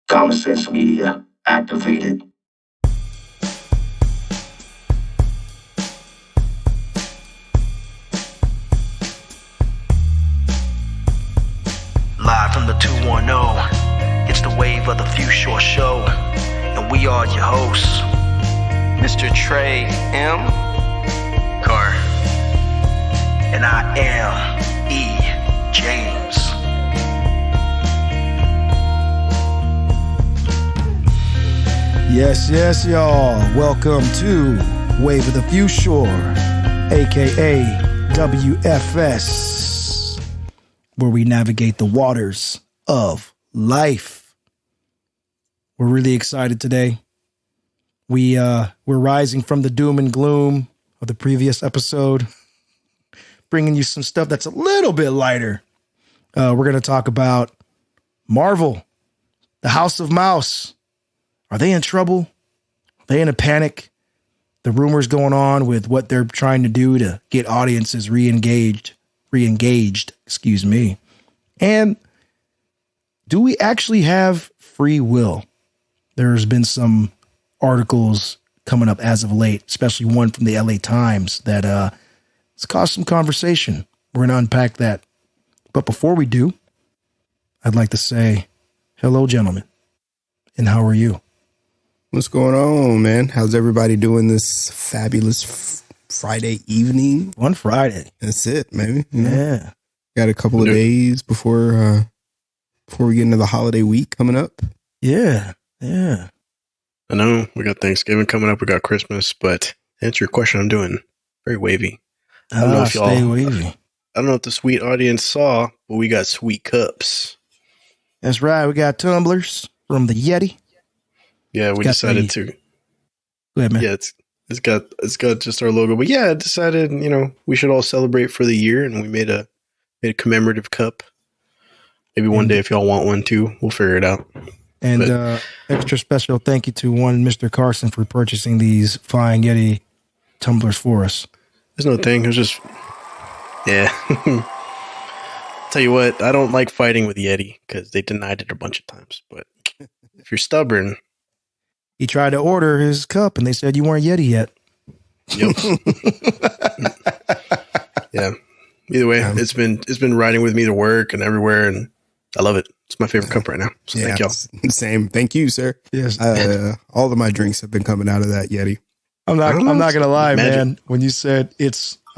Common sense media activated. Live from the 210, it's the Wave of the Few Short Show, and we are your hosts, Mr. Trey M. Carr, and I am E. James. Yes, y'all. Welcome to Wave of the Few Shore, aka WFS, where we navigate the waters of life. We're really excited today. We're rising from the doom and gloom of the previous episode, bringing you some stuff that's a little bit lighter. We're going to talk about Marvel, the House of Mouse. Are they in trouble? Are they in a panic? The rumors going on with what they're trying to do to get audiences re-engaged, excuse me. And do we actually have free will? There's been some articles coming up as of late, especially one from the LA Times that has caused some conversation. We're going to unpack that. But before we do, I'd like to say hello, gentlemen. And how are you? What's going on, man? How's everybody doing this fabulous Friday evening? One Friday. That's it, maybe. Yeah. Got a couple of days before we get into the holiday week coming up. Yeah. I know we got Thanksgiving coming up. We got Christmas, but to answer your question, I'm doing very wavy. I don't know if stay wavy. I don't know if the sweet audience saw, but we got sweet cups. That's right. We got tumblers from the Yeti. Yeah, we decided to. Go ahead, man. Yeah, it's got just our logo, but yeah, I decided we should all celebrate for the year, and we made a commemorative cup. Maybe one day if y'all want one too, we'll figure it out. And extra special thank you to one Mr. Carson for purchasing these fine Yeti tumblers for us. There's no thing. It was just, yeah. Tell you what, I don't like fighting with Yeti because they denied it a bunch of times. But if you're stubborn, he tried to order his cup and they said you weren't Yeti yet. Yep. Yeah. Either way, it's been riding with me to work and everywhere, and I love it. It's my favorite cup right now. So thank y'all. Same. Thank you, sir. Yes. All of my drinks have been coming out of that Yeti. I'm not gonna lie, man. When you said I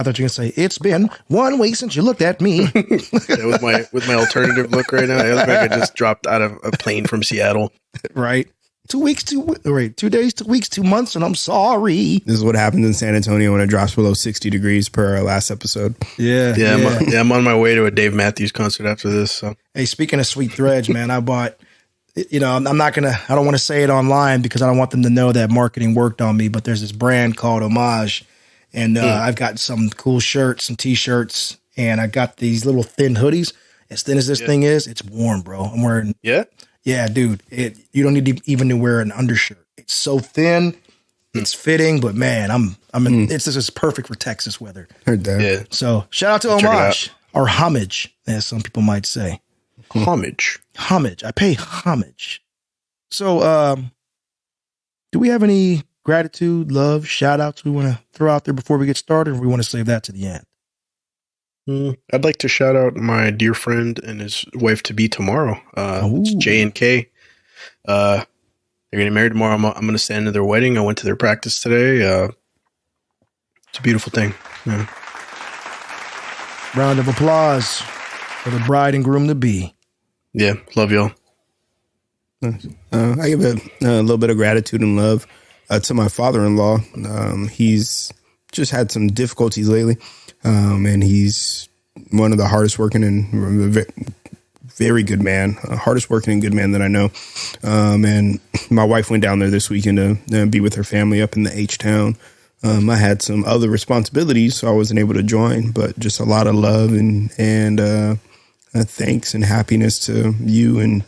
thought you were gonna say it's been 1 week since you looked at me. Yeah, with my alternative look right now, I look like I just dropped out of a plane from Seattle. Right. 2 days, 2 weeks, 2 months, and I'm sorry. This is what happens in San Antonio when it drops below 60 degrees per our last episode. Yeah. I'm on my way to a Dave Matthews concert after this. So. Hey, speaking of sweet threads, man, I bought, I don't want to say it online because I don't want them to know that marketing worked on me, but there's this brand called Homage, and I've got some cool shirts and t-shirts, and I got these little thin hoodies. As thin as this thing is, it's warm, bro. I'm wearing. Yeah? Yeah, dude. You don't need to even wear an undershirt. It's so thin, it's fitting, but man, this is perfect for Texas weather. Heard that. Yeah. So shout out to Homage, or homage, as some people might say. Homage. I pay homage. So, do we have any gratitude, love, shout outs we want to throw out there before we get started, or we want to save that to the end? I'd like to shout out my dear friend and his wife to be tomorrow. It's J and K. They're getting married tomorrow. I'm going to stand to their wedding. I went to their practice today. It's a beautiful thing. Yeah. Round of applause for the bride and groom to be. Yeah, love y'all. I give a little bit of gratitude and love to my father-in-law. He's just had some difficulties lately. And he's one of the hardest working and very good man, hardest working and good man that I know. And my wife went down there this weekend to be with her family up in the H-Town. I had some other responsibilities, so I wasn't able to join, but just a lot of love and thanks and happiness to you and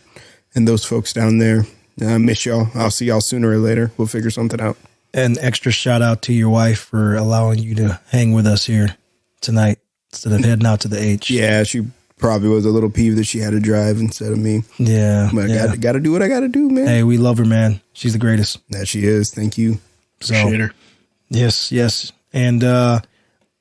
those folks down there. I miss y'all. I'll see y'all sooner or later. We'll figure something out. And extra shout out to your wife for allowing you to hang with us here tonight instead of heading out to the H. Yeah, she probably was a little peeved that she had to drive instead of me. Yeah. But I got to do what I got to do, man. Hey, we love her, man. She's the greatest. That she is. Thank you. Appreciate her. Yes. And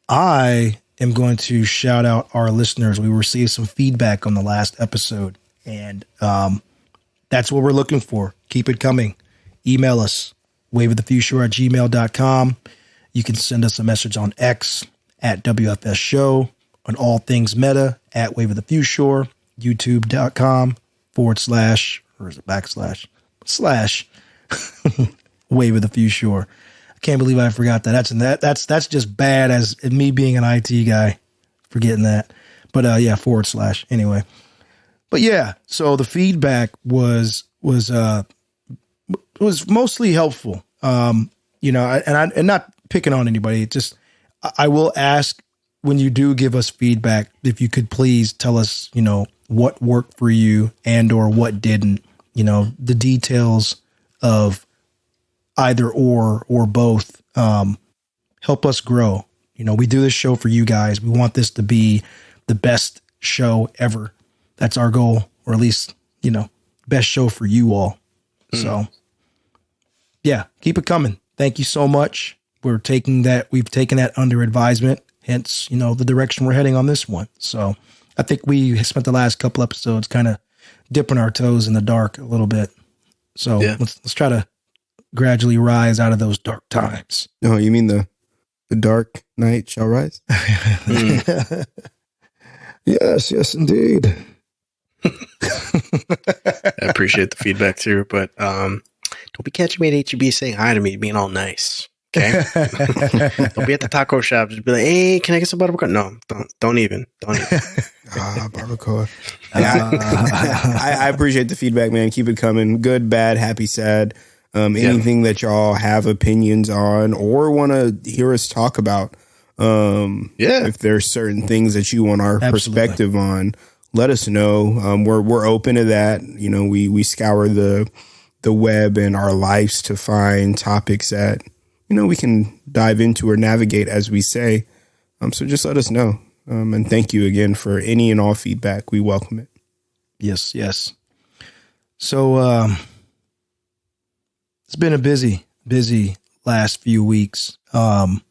I am going to shout out our listeners. We received some feedback on the last episode, and that's what we're looking for. Keep it coming. Email us, waveofthefuture@gmail.com. You can send us a message on X at WFS Show, on all things meta at Wave of the Future, youtube.com/ or is it / Wave of the Future. I can't believe I forgot that. That's just bad as me being an IT guy, forgetting that. But / anyway. But yeah, so the feedback was mostly helpful. And not picking on anybody. Just I will ask, when you do give us feedback, if you could please tell us, what worked for you and or what didn't. The details of either or both help us grow. We do this show for you guys. We want this to be the best show ever. That's our goal, or at least, best show for you all. So yeah, keep it coming. Thank you so much. We've taken that under advisement, hence, the direction we're heading on this one. So I think we spent the last couple episodes kind of dipping our toes in the dark a little bit. So let's try to gradually rise out of those dark times. No, you mean the dark night shall rise? Yes, indeed. I appreciate the feedback too, but don't be catching me at HEB saying hi to me, being all nice. Okay. Don't be at the taco shop. Just be like, hey, can I get some barbacoa? No, don't even. Barbacoa. I appreciate the feedback, man. Keep it coming. Good, bad, happy, sad. Anything that y'all have opinions on or want to hear us talk about. If there's certain things that you want our perspective on, let us know. We're open to that. We scour the web and our lives to find topics that, we can dive into or navigate, as we say. So just let us know. And thank you again for any and all feedback. We welcome it. Yes. So, it's been a busy last few weeks, for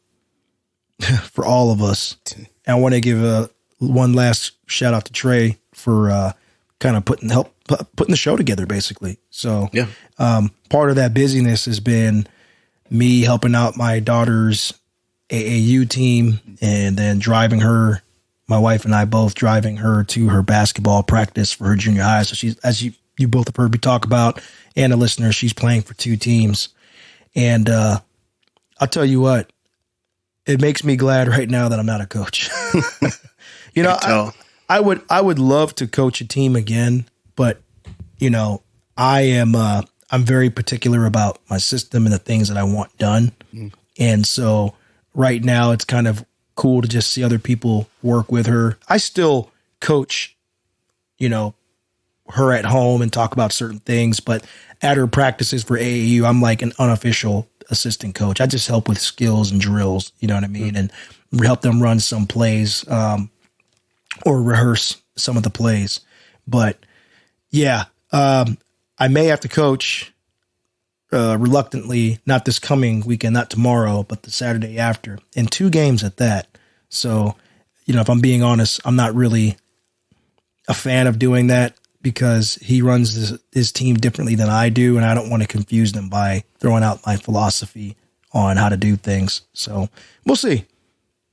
all of us. And I want to give one last shout out to Trey for, kind of putting the show together, basically. So, part of that busyness has been me helping out my daughter's AAU team, and then driving her, my wife and I both driving her to her basketball practice for her junior high. So she's, as you both have heard me talk about, and the listeners, she's playing for 2 teams. And I'll tell you what, it makes me glad right now that I'm not a coach. I would love to coach a team again, but I'm very particular about my system and the things that I want done. And so right now it's kind of cool to just see other people work with her. I still coach, her at home and talk about certain things, but at her practices for AAU, I'm like an unofficial assistant coach. I just help with skills and drills, you know what I mean? And help them run some plays, or rehearse some of the plays. But yeah, I may have to coach reluctantly, not this coming weekend, not tomorrow, but the Saturday after, and 2 games at that. So, if I'm being honest, I'm not really a fan of doing that, because he runs his team differently than I do, and I don't want to confuse them by throwing out my philosophy on how to do things. So we'll see.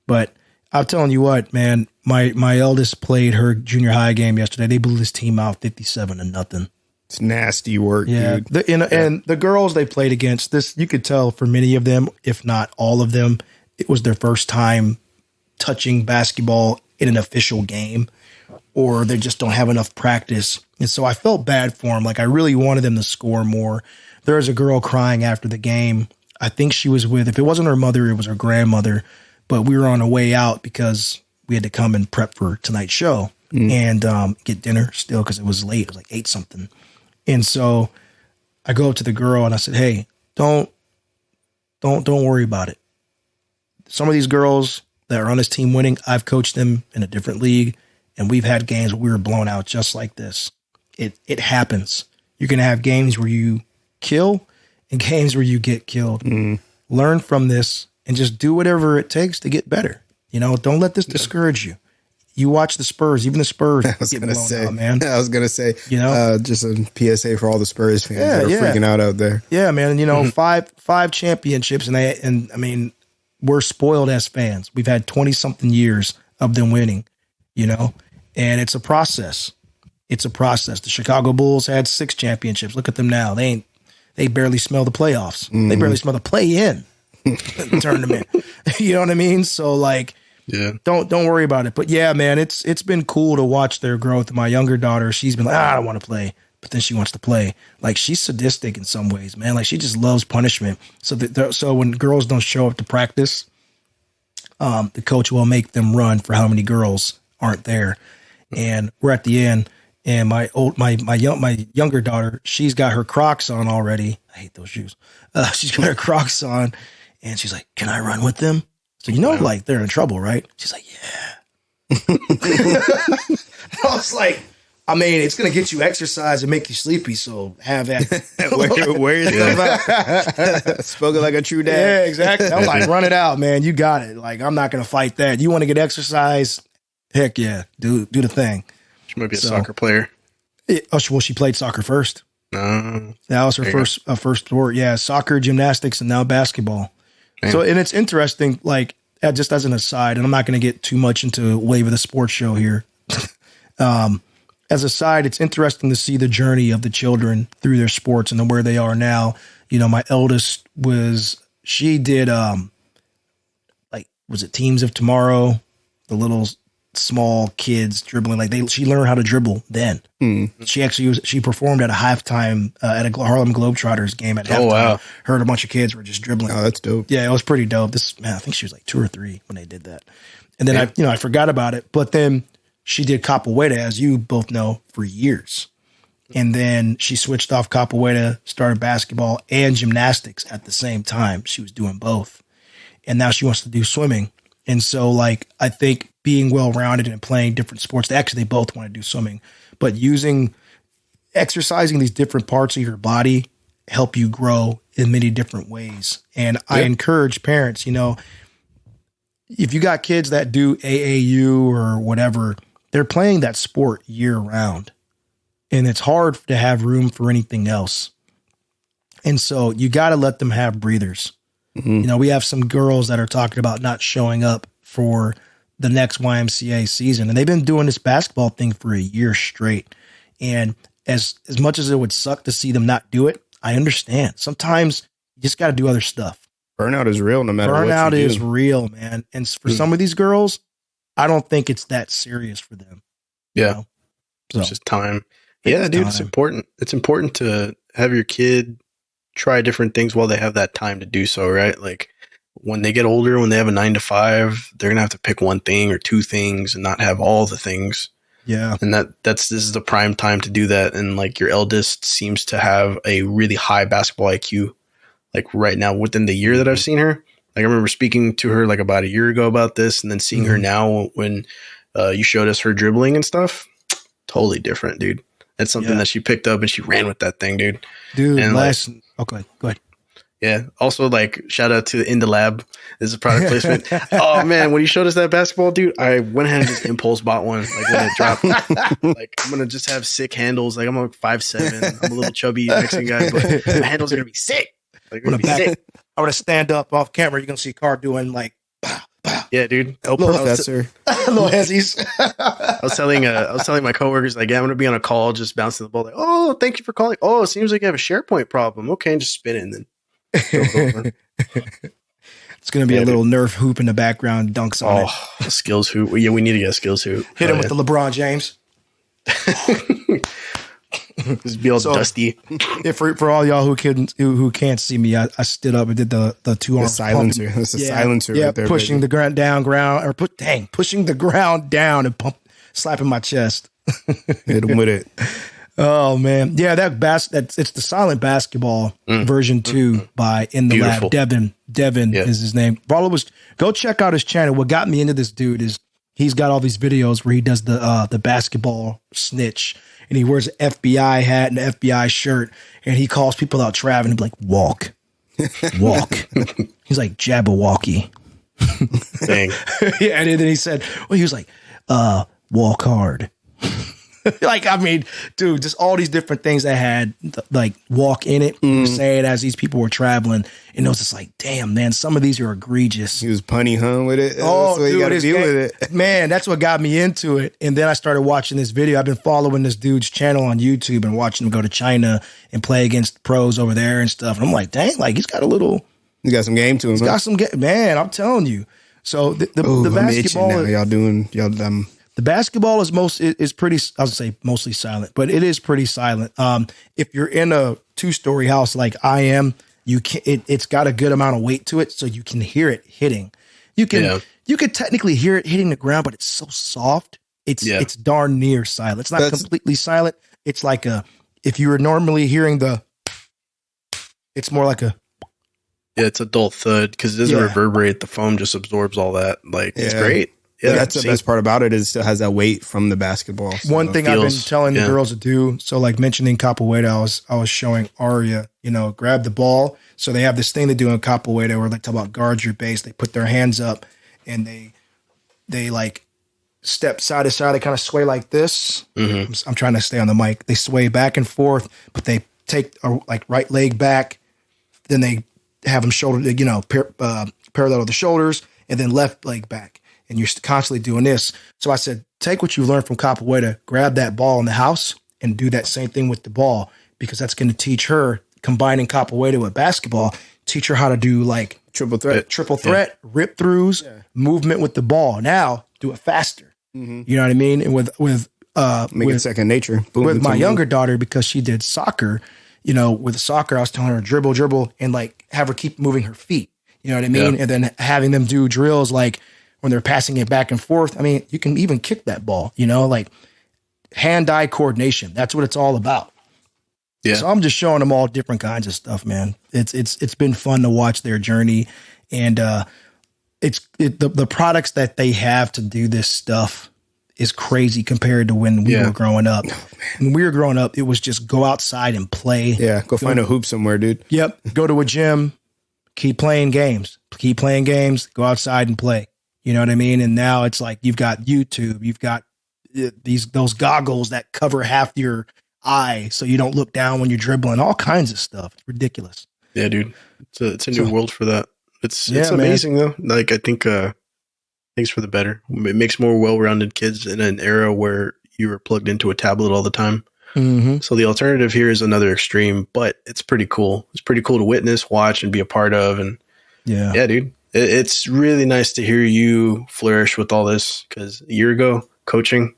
But I'm telling you what, man, my eldest played her junior high game yesterday. They blew this team out 57-0. It's nasty work, dude. And the girls they played against, this, you could tell for many of them, if not all of them, it was their first time touching basketball in an official game, or they just don't have enough practice. And so I felt bad for them. Like, I really wanted them to score more. There was a girl crying after the game. I think she was with, if it wasn't her mother, it was her grandmother, but we were on our way out because we had to come and prep for tonight's show and get dinner still, because it was late. It was like 8 something. And so I go up to the girl and I said, hey, don't worry about it. Some of these girls that are on this team winning, I've coached them in a different league, And we've had games where we were blown out just like this. It happens. You're going to have games where you kill and games where you get killed. Learn from this and just do whatever it takes to get better. You know, don't let this discourage you. You watch the Spurs, even the Spurs get blown out, man. I was going to say, you know, just a PSA for all the Spurs fans that are freaking out there. Yeah, man. And, you know, five championships. And I mean, we're spoiled as fans. We've had 20 something years of them winning, you know, and it's a process. It's a process. The Chicago Bulls had 6 championships. Look at them now. They barely smell the playoffs. They barely smell the play-in tournament. You know what I mean? So like, yeah, don't worry about it. But yeah, man, it's been cool to watch their growth. My younger daughter, she's been like, I don't want to play, but then she wants to play. Like she's sadistic in some ways, man. Like she just loves punishment. So when girls don't show up to practice, the coach will make them run for how many girls aren't there. And we're at the end. And my younger daughter, she's got her Crocs on already. I hate those shoes. She's got her Crocs on, and she's like, "Can I run with them?" So like they're in trouble, right? She's like, "Yeah." I was like, I mean, it's gonna get you exercise and make you sleepy, so have that. Wear yourself out. Spoken like a true dad. Yeah, exactly. I'm like, run it out, man. You got it. Like, I'm not gonna fight that. You want to get exercise? Heck yeah, do the thing. She might be a soccer player. She played soccer first. No. That was her first sport. Yeah, soccer, gymnastics, and now basketball. Man. So, and it's interesting, like, just as an aside, and I'm not going to get too much into Wave of the Sports Show here. As a side, it's interesting to see the journey of the children through their sports and where they are now. You know, my eldest she did, was it Teams of Tomorrow? The little small kids dribbling, she learned how to dribble then. She performed at a halftime at a Harlem Globetrotters game at halftime. Wow. Heard a bunch of kids were just dribbling. Oh, that's dope. Yeah, it was pretty dope. I think she was like 2 or 3 when they did that. And then I forgot about it, but then she did capoeira, as you both know, for years. And then she switched off capoeira, started basketball and gymnastics at the same time. She was doing both. And now she wants to do swimming. And so, like, I think being well-rounded and playing different sports, they both want to do swimming, but exercising these different parts of your body help you grow in many different ways. And I encourage parents, you know, if you got kids that do AAU or whatever, they're playing that sport year round, and it's hard to have room for anything else. And so you got to let them have breathers. You know, we have some girls that are talking about not showing up for the next YMCA season, and they've been doing this basketball thing for a year straight. And as much as it would suck to see them not do it, I understand. Sometimes you just got to do other stuff. Burnout is real, no matter what you do. Burnout is real, man. And for some of these girls, I don't think it's that serious for them. Yeah. You know? So, it's just time. Yeah, dude, it's important. It's important to have your kid try different things while they have that time to do so, right? Like when they get older, when they have a 9 to 5, they're gonna have to pick one thing or 2 things and not have all the things. Yeah. And this is the prime time to do that. And like your eldest seems to have a really high basketball IQ. Like right now, within the year that I've seen her, like I remember speaking to her like about a year ago about this, and then seeing her now when you showed us her dribbling and stuff. Totally different, dude. It's something that she picked up and she ran with that thing, dude. Dude, and okay, go ahead. Yeah. Also, like, shout out to In the Lab. This is a product placement. Oh man, when you showed us that basketball, dude, I went ahead and just impulse bought one. Like when it dropped, like I'm gonna just have sick handles. Like I'm like 5'7". I'm a little chubby Mexican guy, but the handles are gonna be sick. Like, I'm gonna stand up off camera. You're gonna see Car doing like, pow, pow. Yeah, dude. Professor. Little hezzies. I was telling my coworkers, like, yeah, I'm gonna be on a call, just bouncing the ball. Like, oh, thank you for calling. Oh, it seems like you have a SharePoint problem. Okay, and just spin it and then. It's going to be a little Nerf hoop in the background, dunks on it. A skills hoop. Yeah, we need to get a skills hoop. Hit him with the LeBron James. Just be all dusty. For all y'all who can't see me, I stood up and did the 2 arm silencer. That's a silencer right there. Pushing the ground down, pushing the ground down and slapping my chest. Hit him with it. Oh man, yeah, it's the silent basketball version 2 by In the Lab. Devin is his name. Go check out his channel. What got me into this dude is he's got all these videos where he does the basketball snitch, and he wears an FBI hat and an FBI shirt, and he calls people out traveling, like, walk. He's like, Jabberwocky. Dang. Yeah, and then he said, well, he was like, walk hard. Like, I mean, dude, just all these different things that had like walk in it. He was saying as these people were traveling, and it was just like, damn, man, some of these are egregious. He was punny with it. Oh, that's what you gotta deal with it. Man, that's what got me into it. And then I started watching this video. I've been following this dude's channel on YouTube and watching him go to China and play against pros over there and stuff. And I'm like, dang, like he's got some game to him. He's got some man, I'm telling you. So the basketball, the basketball is pretty, I would say mostly silent, but it is pretty silent. If you're in a 2-story house like I am, it's got a good amount of weight to it, so you can hear it hitting. You can technically hear it hitting the ground, but it's so soft. It's darn near silent. It's not completely silent. It's like if you were normally hearing it's more like a. Yeah, it's a dull thud because it doesn't reverberate. The foam just absorbs all that. Like, it's great. Yeah, that's the best part about it, is it still has that weight from the basketball. So one thing I've been telling the girls to do, so like mentioning capoeira, I was showing Aria, grab the ball. So they have this thing they do in capoeira where they talk about guard your base. They put their hands up and they like step side to side. They kind of sway like this. Mm-hmm. I'm trying to stay on the mic. They sway back and forth, but they take like right leg back. Then they have them shoulder, parallel to the shoulders, and then left leg back. And you're constantly doing this. So I said, take what you learned from capoeira, grab that ball in the house, and do that same thing with the ball, because that's going to teach her, combining capoeira with basketball, teach her how to do like triple threat, rip throughs, movement with the ball. Now do it faster. Mm-hmm. You know what I mean? And with make it second nature. Boom, with my younger daughter, because she did soccer, with soccer, I was telling her dribble, and like have her keep moving her feet. You know what I mean? Yeah. And then having them do drills like when they're passing it back and forth. I mean, you can even kick that ball, like hand-eye coordination. That's what it's all about. Yeah. So I'm just showing them all different kinds of stuff, man. It's been fun to watch their journey, and the products that they have to do this stuff is crazy compared to when we were growing up. Oh, when we were growing up, it was just go outside and play. Yeah, go find a hoop somewhere, dude. Yep. Go to a gym, keep playing games, go outside and play. You know what I mean? And now it's like you've got YouTube, you've got those goggles that cover half your eye so you don't look down when you're dribbling, all kinds of stuff. It's ridiculous. Yeah, dude. It's a new world for that. It's amazing, man. Though. Like, I think things for the better. It makes more well-rounded kids in an era where you were plugged into a tablet all the time. Mm-hmm. So the alternative here is another extreme, but it's pretty cool. It's pretty cool to witness, watch, and be a part of. And yeah, dude. It's really nice to hear you flourish with all this, because a year ago, coaching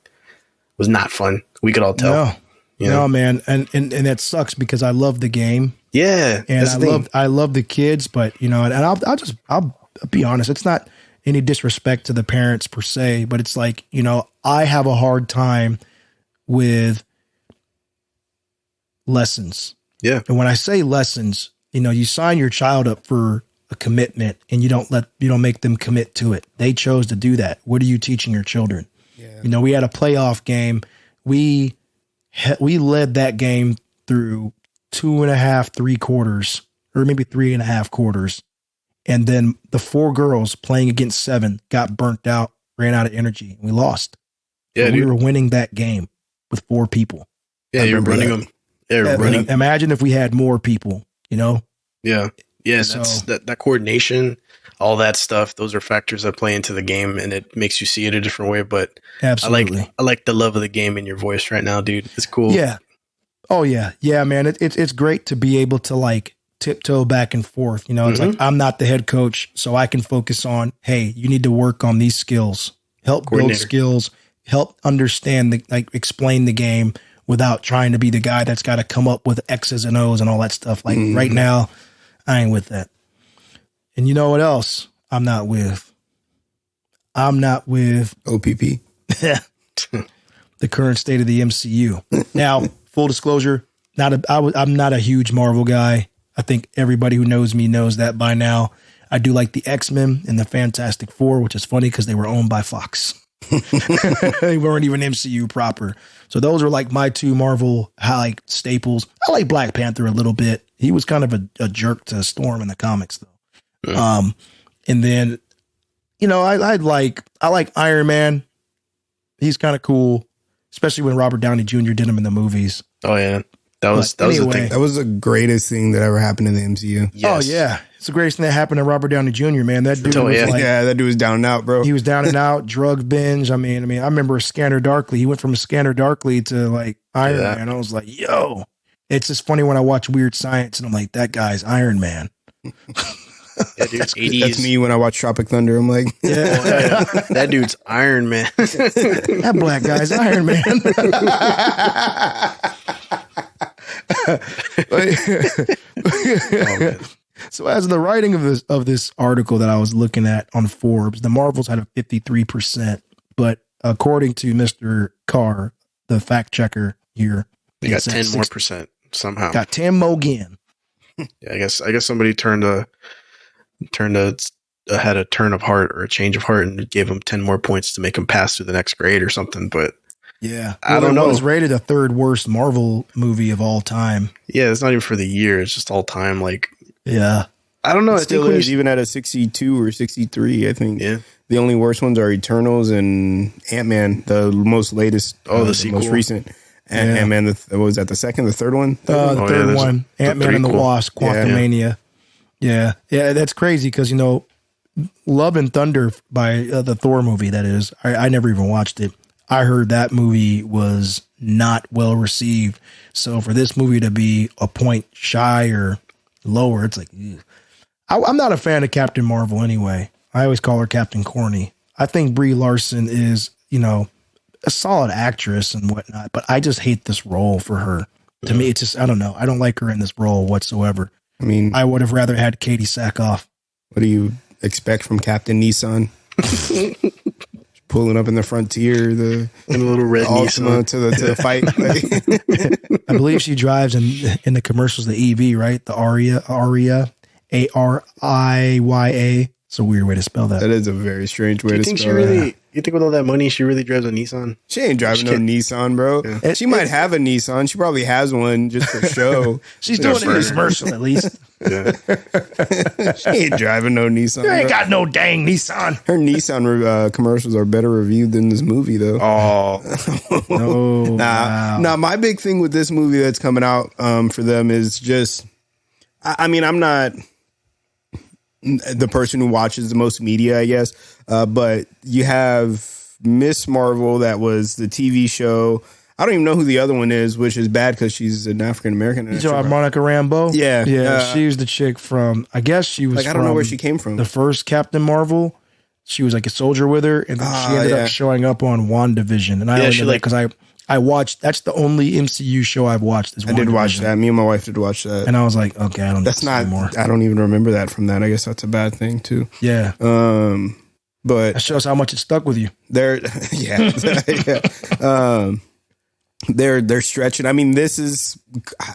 was not fun. We could all tell. No, man. And that sucks, because I love the game. Yeah. And I love the kids, but and I'll be honest. It's not any disrespect to the parents per se, but it's like, I have a hard time with lessons. Yeah. And when I say lessons, you sign your child up for a commitment, and you don't make them commit to it. They chose to do that. What are you teaching your children? Yeah. We had a playoff game. We led that game through 2.5, 3 quarters, or maybe 3.5 quarters. And then the 4 girls playing against 7 got burnt out, ran out of energy, and we lost. Yeah, we were winning that game with 4 people. Yeah, you're running them. Yeah, running. Imagine if we had more people, Yeah. Yeah, so, that coordination, all that stuff, those are factors that play into the game, and it makes you see it a different way. But absolutely. I like the love of the game in your voice right now, dude. It's cool. Yeah. Oh, yeah. Yeah, man. It's great to be able to like tiptoe back and forth. It's like, I'm not the head coach, so I can focus on, hey, you need to work on these skills, help build skills, help understand, explain the game without trying to be the guy that's got to come up with X's and O's and all that stuff. Like right now, I ain't with that. And you know what else I'm not with? I'm not with OPP. The current state of the MCU. Now, full disclosure, I'm not a huge Marvel guy. I think everybody who knows me knows that by now. I do like the X-Men and the Fantastic Four, which is funny because they were owned by Fox. They weren't even MCU proper. So those are like my two Marvel like staples. I like Black Panther a little bit. He was kind of a jerk to Storm in the comics though. Yeah. And then, you know, I like Iron Man. He's kind of cool, especially when Robert Downey Jr. did him in the movies. Oh yeah, that was the thing. That was the greatest thing that ever happened in the MCU. Yes. Oh yeah, it's the greatest thing that happened to Robert Downey Jr. Man, that dude was like, that dude was down and out, bro. he was down and out, drug binge. I mean, I remember Scanner Darkly. He went from Scanner Darkly to like Iron Man. I was like, yo, it's just funny when I watch Weird Science and I'm like, that guy's Iron Man. Yeah, dude, That's me when I watch Tropic Thunder. I'm like, Yeah, that dude's Iron Man. that black guy's Iron Man. Oh, man. So as the writing of this article that I was looking at on Forbes, the Marvels had a 53%, but according to Mr. Carr, the fact checker here, They got it's at 10 more 6 percent somehow. Got 10 more again. Yeah, I guess somebody had a turn of heart or a change of heart and gave him 10 more points to make him pass through the next grade or something. But Yeah, I don't know. It was rated the third worst Marvel movie of all time. yeah, it's not even for the year. It's just all time. Like, Yeah, I don't know. it I still think is, even at a 62 or 63. I think Yeah. the only worst ones are Eternals and Ant-Man, the most latest. The sequel. most recent. And Yeah. Ant-Man, was that the second, the third one? the Oh, third yeah, one, the Ant-Man and the prequel. Wasp, Quantumania. Yeah, that's crazy because, you know, Love and Thunder by the Thor movie, that is, I never even watched it. I heard that movie was not well received. So for this movie to be a point shy or lower, it's like, ew. I'm not a fan of Captain Marvel anyway. I always call her Captain Corny. I think Brie Larson is, you know, a solid actress and whatnot, but I just hate this role for her. To me, it's just, I don't know. I don't like her in this role whatsoever. I mean, I would have rather had Katie Sackhoff. what do you expect from Captain Nissan? Pulling up in the Frontier, the in a little red Altima Nissan. to the fight. Like, I believe she drives in the commercials the EV, right? The Aria, Ariya. It's a weird way to spell that. that is a very strange way Do you to think she spell really? that. You think with all that money, she really drives a Nissan? She ain't driving no Nissan, bro. Yeah. She might have a Nissan. She probably has one just for show. She's Yeah, doing it in the for- commercial at least. Yeah. She ain't driving no Nissan. You ain't bro. got no dang Nissan. Her Nissan commercials are better reviewed than this movie, though. Oh, No, Nah, my big thing with this movie that's coming out for them is just, I mean, I'm not the person who watches the most media, I guess, but you have Miss Marvel, that was the TV show. I don't even know who the other one is, which is bad because she's an African American. You talking about Monica Rambeau? Yeah. She was the chick from, I guess she was Like, I don't know where she came from. the first Captain Marvel. She was like a soldier with her, and then she ended up showing up on WandaVision. And I only she know that because I watched, that's the only MCU show I've watched is I did watch WandaVision. that. Me and my wife did watch that. And I was like, okay, I don't That's need not, anymore. I don't even remember that from that. I guess that's a bad thing, too. Yeah. But That shows how much it stuck with you. they're they're stretching. I mean,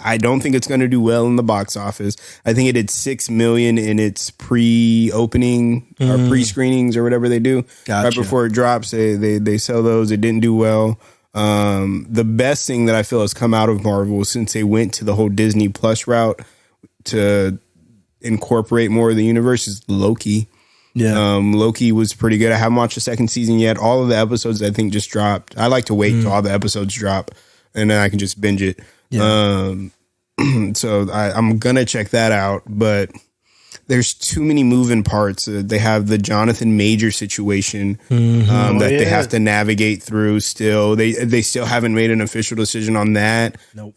I don't think it's going to do well in the box office. I think it did 6 million in its pre-opening or pre-screenings or whatever they do. Gotcha. Right before it drops, they sell those. It didn't do well. The best thing that I feel has come out of Marvel since they went to the whole Disney Plus route to incorporate more of the universe is Loki. Yeah. Loki was pretty good. I haven't watched the second season yet. All of the episodes I think just dropped. I like to wait till all the episodes drop and then I can just binge it. Yeah. So I'm gonna check that out, but there's too many moving parts. They have the Jonathan Major situation that they have to navigate through still. They still haven't made an official decision on that. Nope.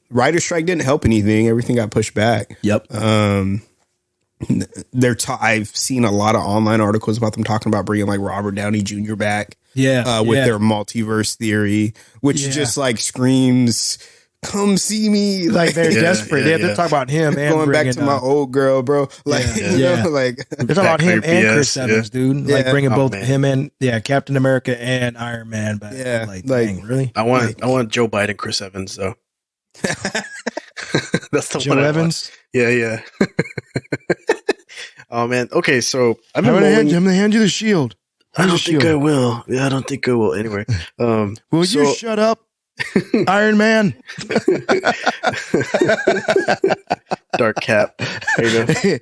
Writer's strike didn't help anything. Everything got pushed back. Yep. I've seen a lot of online articles about them talking about bringing like Robert Downey Jr. back. With their multiverse theory, which just like screams, "Come see me!" Like they're desperate. They're talking about him and going back bringing, to my old girl, bro. Like, like they're talking about him and Chris Evans, dude. Like bringing both him and Captain America and Iron Man back. Yeah, like dang, really? I want Joe Biden, Chris Evans though. That's the Joe one. Evans. Yeah. Oh man. Okay, so I'm gonna hand you the shield. I don't think I will. Yeah, I don't think I will. Anyway, will you shut up, Iron Man? Dark Cap. There you go.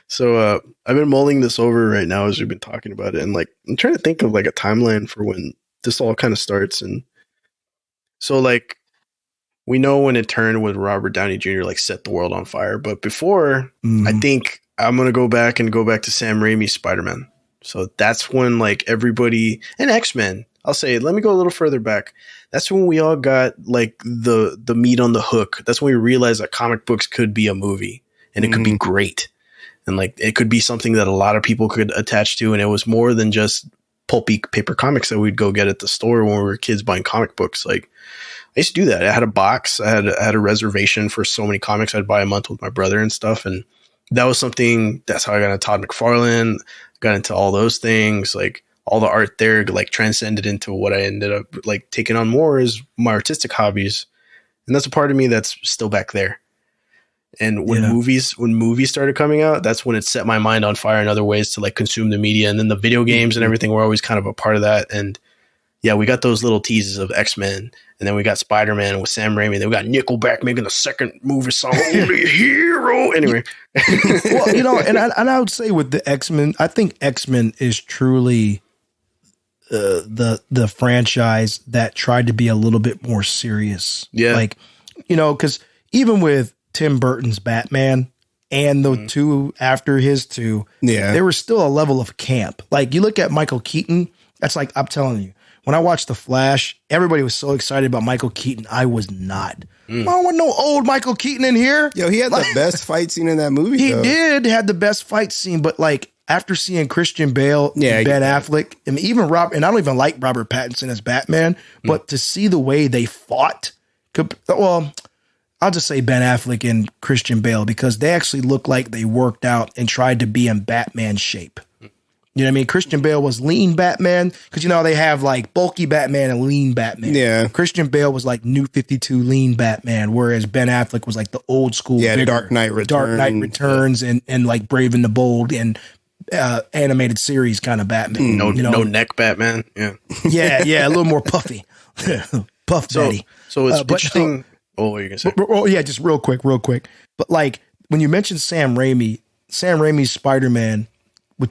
So I've been mulling this over right now as we've been talking about it, and like I'm trying to think of like a timeline for when this all kind of starts. And so like we know when it turned with Robert Downey Jr. like set the world on fire, but before I think I'm gonna go back to Sam Raimi's Spider-Man. So that's when like everybody and X-Men. I'll say, let me go a little further back. That's when we all got like the meat on the hook. That's when we realized that comic books could be a movie and it could be great. And like, it could be something that a lot of people could attach to. And it was more than just pulpy paper comics that we'd go get at the store when we were kids buying comic books. Like I used to do that. I had a box. I had a reservation for so many comics. I'd buy a month with my brother and stuff. And that was something, that's how I got into Todd McFarlane, got into all those things. Like, all the art there like transcended into what I ended up like taking on more as my artistic hobbies. And that's a part of me that's still back there. And when movies started coming out, that's when it set my mind on fire in other ways to like consume the media. And then the video games and everything were always kind of a part of that. And yeah, we got those little teases of X-Men, and then we got Spider-Man with Sam Raimi. Then we got Nickelback making a second movie song, Only a Hero. Anyway. Well, you know, and I would say with the X-Men, I think X-Men is truly the franchise that tried to be a little bit more serious. Yeah. Like, you know, because even with Tim Burton's Batman and the two after his two, there was still a level of camp. Like you look at Michael Keaton, that's like, I'm telling you, when I watched The Flash, everybody was so excited about Michael Keaton. I was not. I don't want no old Michael Keaton in here. Yo, he had the best fight scene in that movie. He had the best fight scene, but like, after seeing Christian Bale, and Ben Affleck, and even and I don't even like Robert Pattinson as Batman, but to see the way they fought, well, I'll just say Ben Affleck and Christian Bale because they actually look like they worked out and tried to be in Batman shape. You know what I mean? Christian Bale was lean Batman because, you know, they have like bulky Batman and lean Batman. Yeah. Christian Bale was like New 52 lean Batman, whereas Ben Affleck was like the old school. Yeah, Dark Knight Returns. And like Brave and the Bold and animated series kind of Batman. No neck Batman. Yeah. Yeah, a little more puffy. Puff Daddy. So it's interesting. What are you gonna say? Yeah, just real quick. But like when you mentioned Sam Raimi's Spider-Man,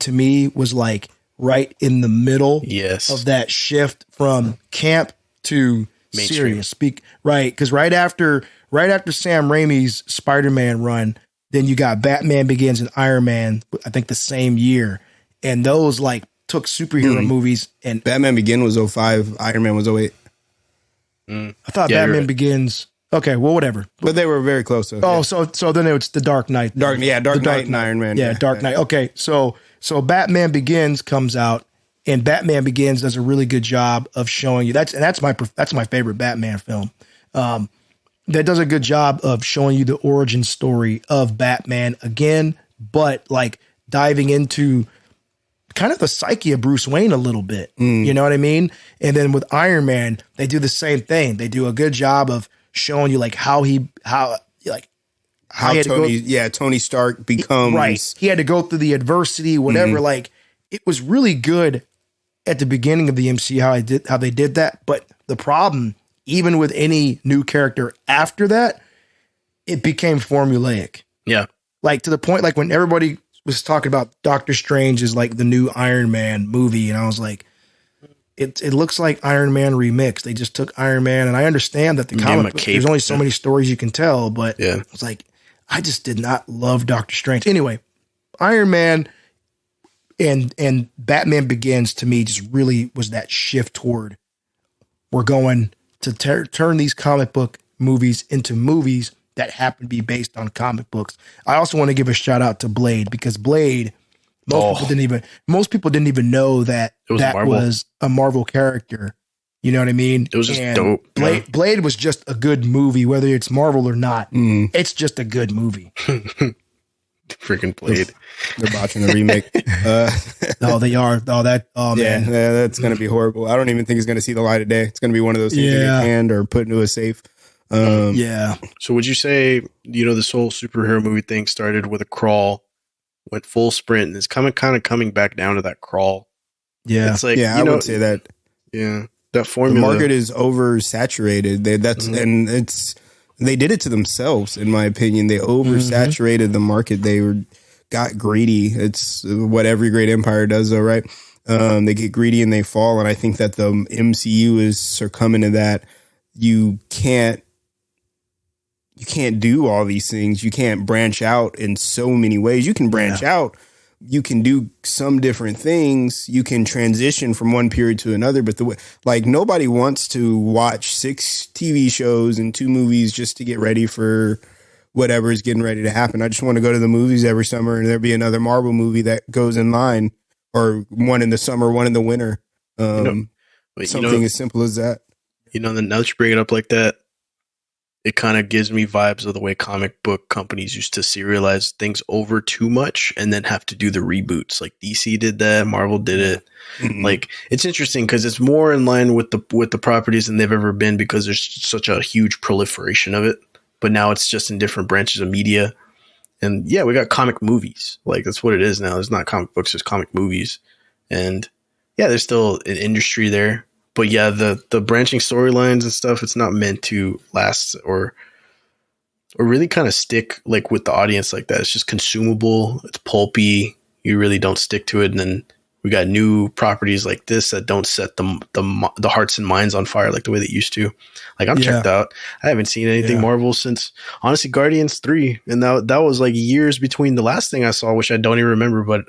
to me was like right in the middle of that shift from camp to mainstream. Serious. Right, because right after Sam Raimi's Spider-Man run, then you got Batman Begins and Iron Man, I think the same year. And those like took superhero movies, and Batman Begins was 2005, Iron Man was 2008. I thought Batman Begins. Okay, well, whatever. But they were very close. So then it's the Dark Knight. Dark Knight and Iron Man. Yeah, Dark Knight. Okay, so Batman Begins comes out, and Batman Begins does a really good job of showing you that's my favorite Batman film. That does a good job of showing you the origin story of Batman again, but like diving into kind of the psyche of Bruce Wayne a little bit. You know what I mean? And then with Iron Man, they do the same thing. They do a good job of showing you like how Tony Stark becomes right. He had to go through the adversity, whatever. Like it was really good at the beginning of the MCU how they did that. But the problem, even with any new character after that, it became formulaic. Yeah. Like to the point, like when everybody was talking about Doctor Strange is like the new Iron Man movie. And I was like, it looks like Iron Man remixed. They just took Iron Man, and I understand that the comic book, there's only so many stories you can tell, but it's like, I just did not love Doctor Strange. Anyway, Iron Man and Batman Begins to me just really was that shift toward we're going to turn these comic book movies into movies that happen to be based on comic books. I also want to give a shout out to Blade because Blade, most people didn't even know that was a Marvel character. You know what I mean? It was just dope. Blade was just a good movie, whether it's Marvel or not. It's just a good movie. Freaking Blade. They're botching the remake. No, they are. Man. Yeah, that's going to be horrible. I don't even think it's going to see the light of day. It's going to be one of those things that get canned or put into a safe. Yeah. So would you say, this whole superhero movie thing started with a crawl went full sprint, and it's kind of coming back down to that crawl. Yeah. It's like, Yeah, I would say that. Yeah. That The formula. market is oversaturated. And they did it to themselves, in my opinion. They oversaturated the market. Got greedy. It's what every great empire does, though, right? They get greedy and they fall. And I think that the MCU is succumbing to that. You can't do all these things. You can't branch out in so many ways. You can branch out. You can do some different things. You can transition from one period to another. But nobody wants to watch 6 TV shows and 2 movies just to get ready for whatever is getting ready to happen. I just want to go to the movies every summer and there'll be another Marvel movie that goes in line, or one in the summer, one in the winter. Something as simple as that. Now that you bring it up like that, it kind of gives me vibes of the way comic book companies used to serialize things over too much and then have to do the reboots. Like DC did that, Marvel did it. Mm-hmm. Like, it's interesting because it's more in line with the properties than they've ever been, because there's such a huge proliferation of it. But now it's just in different branches of media. And yeah, we got comic movies. Like, that's what it is now. There's not comic books, there's comic movies. And yeah, there's still an industry there. But yeah, the branching storylines and stuff, it's not meant to last or really kind of stick like with the audience like that. It's just consumable. It's pulpy. You really don't stick to it. And then we got new properties like this that don't set the hearts and minds on fire like the way they used to. Like, I'm checked out. I haven't seen anything Marvel since, honestly, Guardians 3. And that was like years between the last thing I saw, which I don't even remember. But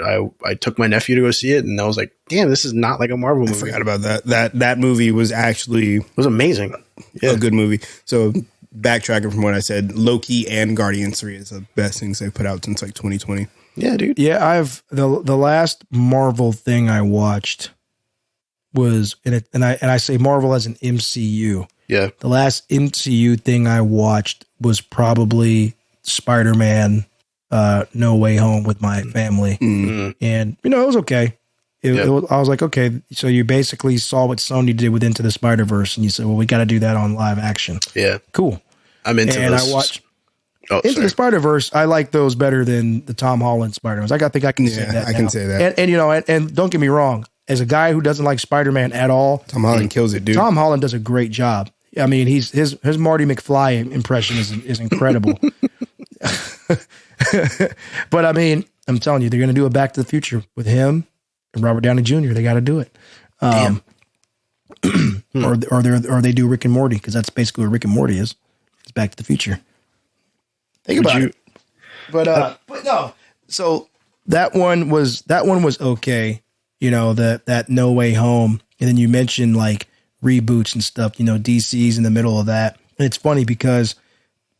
I took my nephew to go see it, and I was like, damn, this is not like a Marvel movie. I forgot about that. That movie was actually amazing. A good movie. So backtracking from what I said, Loki and Guardians 3 is the best things they've put out since like 2020. Yeah, dude. Yeah, I've the last Marvel thing I watched was and I say Marvel as an MCU. Yeah. The last MCU thing I watched was probably Spider-Man No Way Home with my family. Mm-hmm. And it was okay. I was like, okay, so you basically saw what Sony did with Into the Spider-Verse, and you said, well, we got to do that on live action. Yeah. Cool. I'm into and this. I watched Into the Spider-Verse. I like those better than the Tom Holland Spider-Mans. I think I can say that. I can say that. And don't get me wrong, as a guy who doesn't like Spider-Man at all, Tom Holland kills it, dude. Tom Holland does a great job. I mean, his Marty McFly impression is incredible. But I mean, I'm telling you, they're going to do a Back to the Future with him and Robert Downey Jr. They got to do it. Or they do Rick and Morty, because that's basically what Rick and Morty is. It's Back to the Future. Think about it. But no. So that one was okay. That No Way Home, and then you mentioned like reboots and stuff. DC's in the middle of that. And it's funny because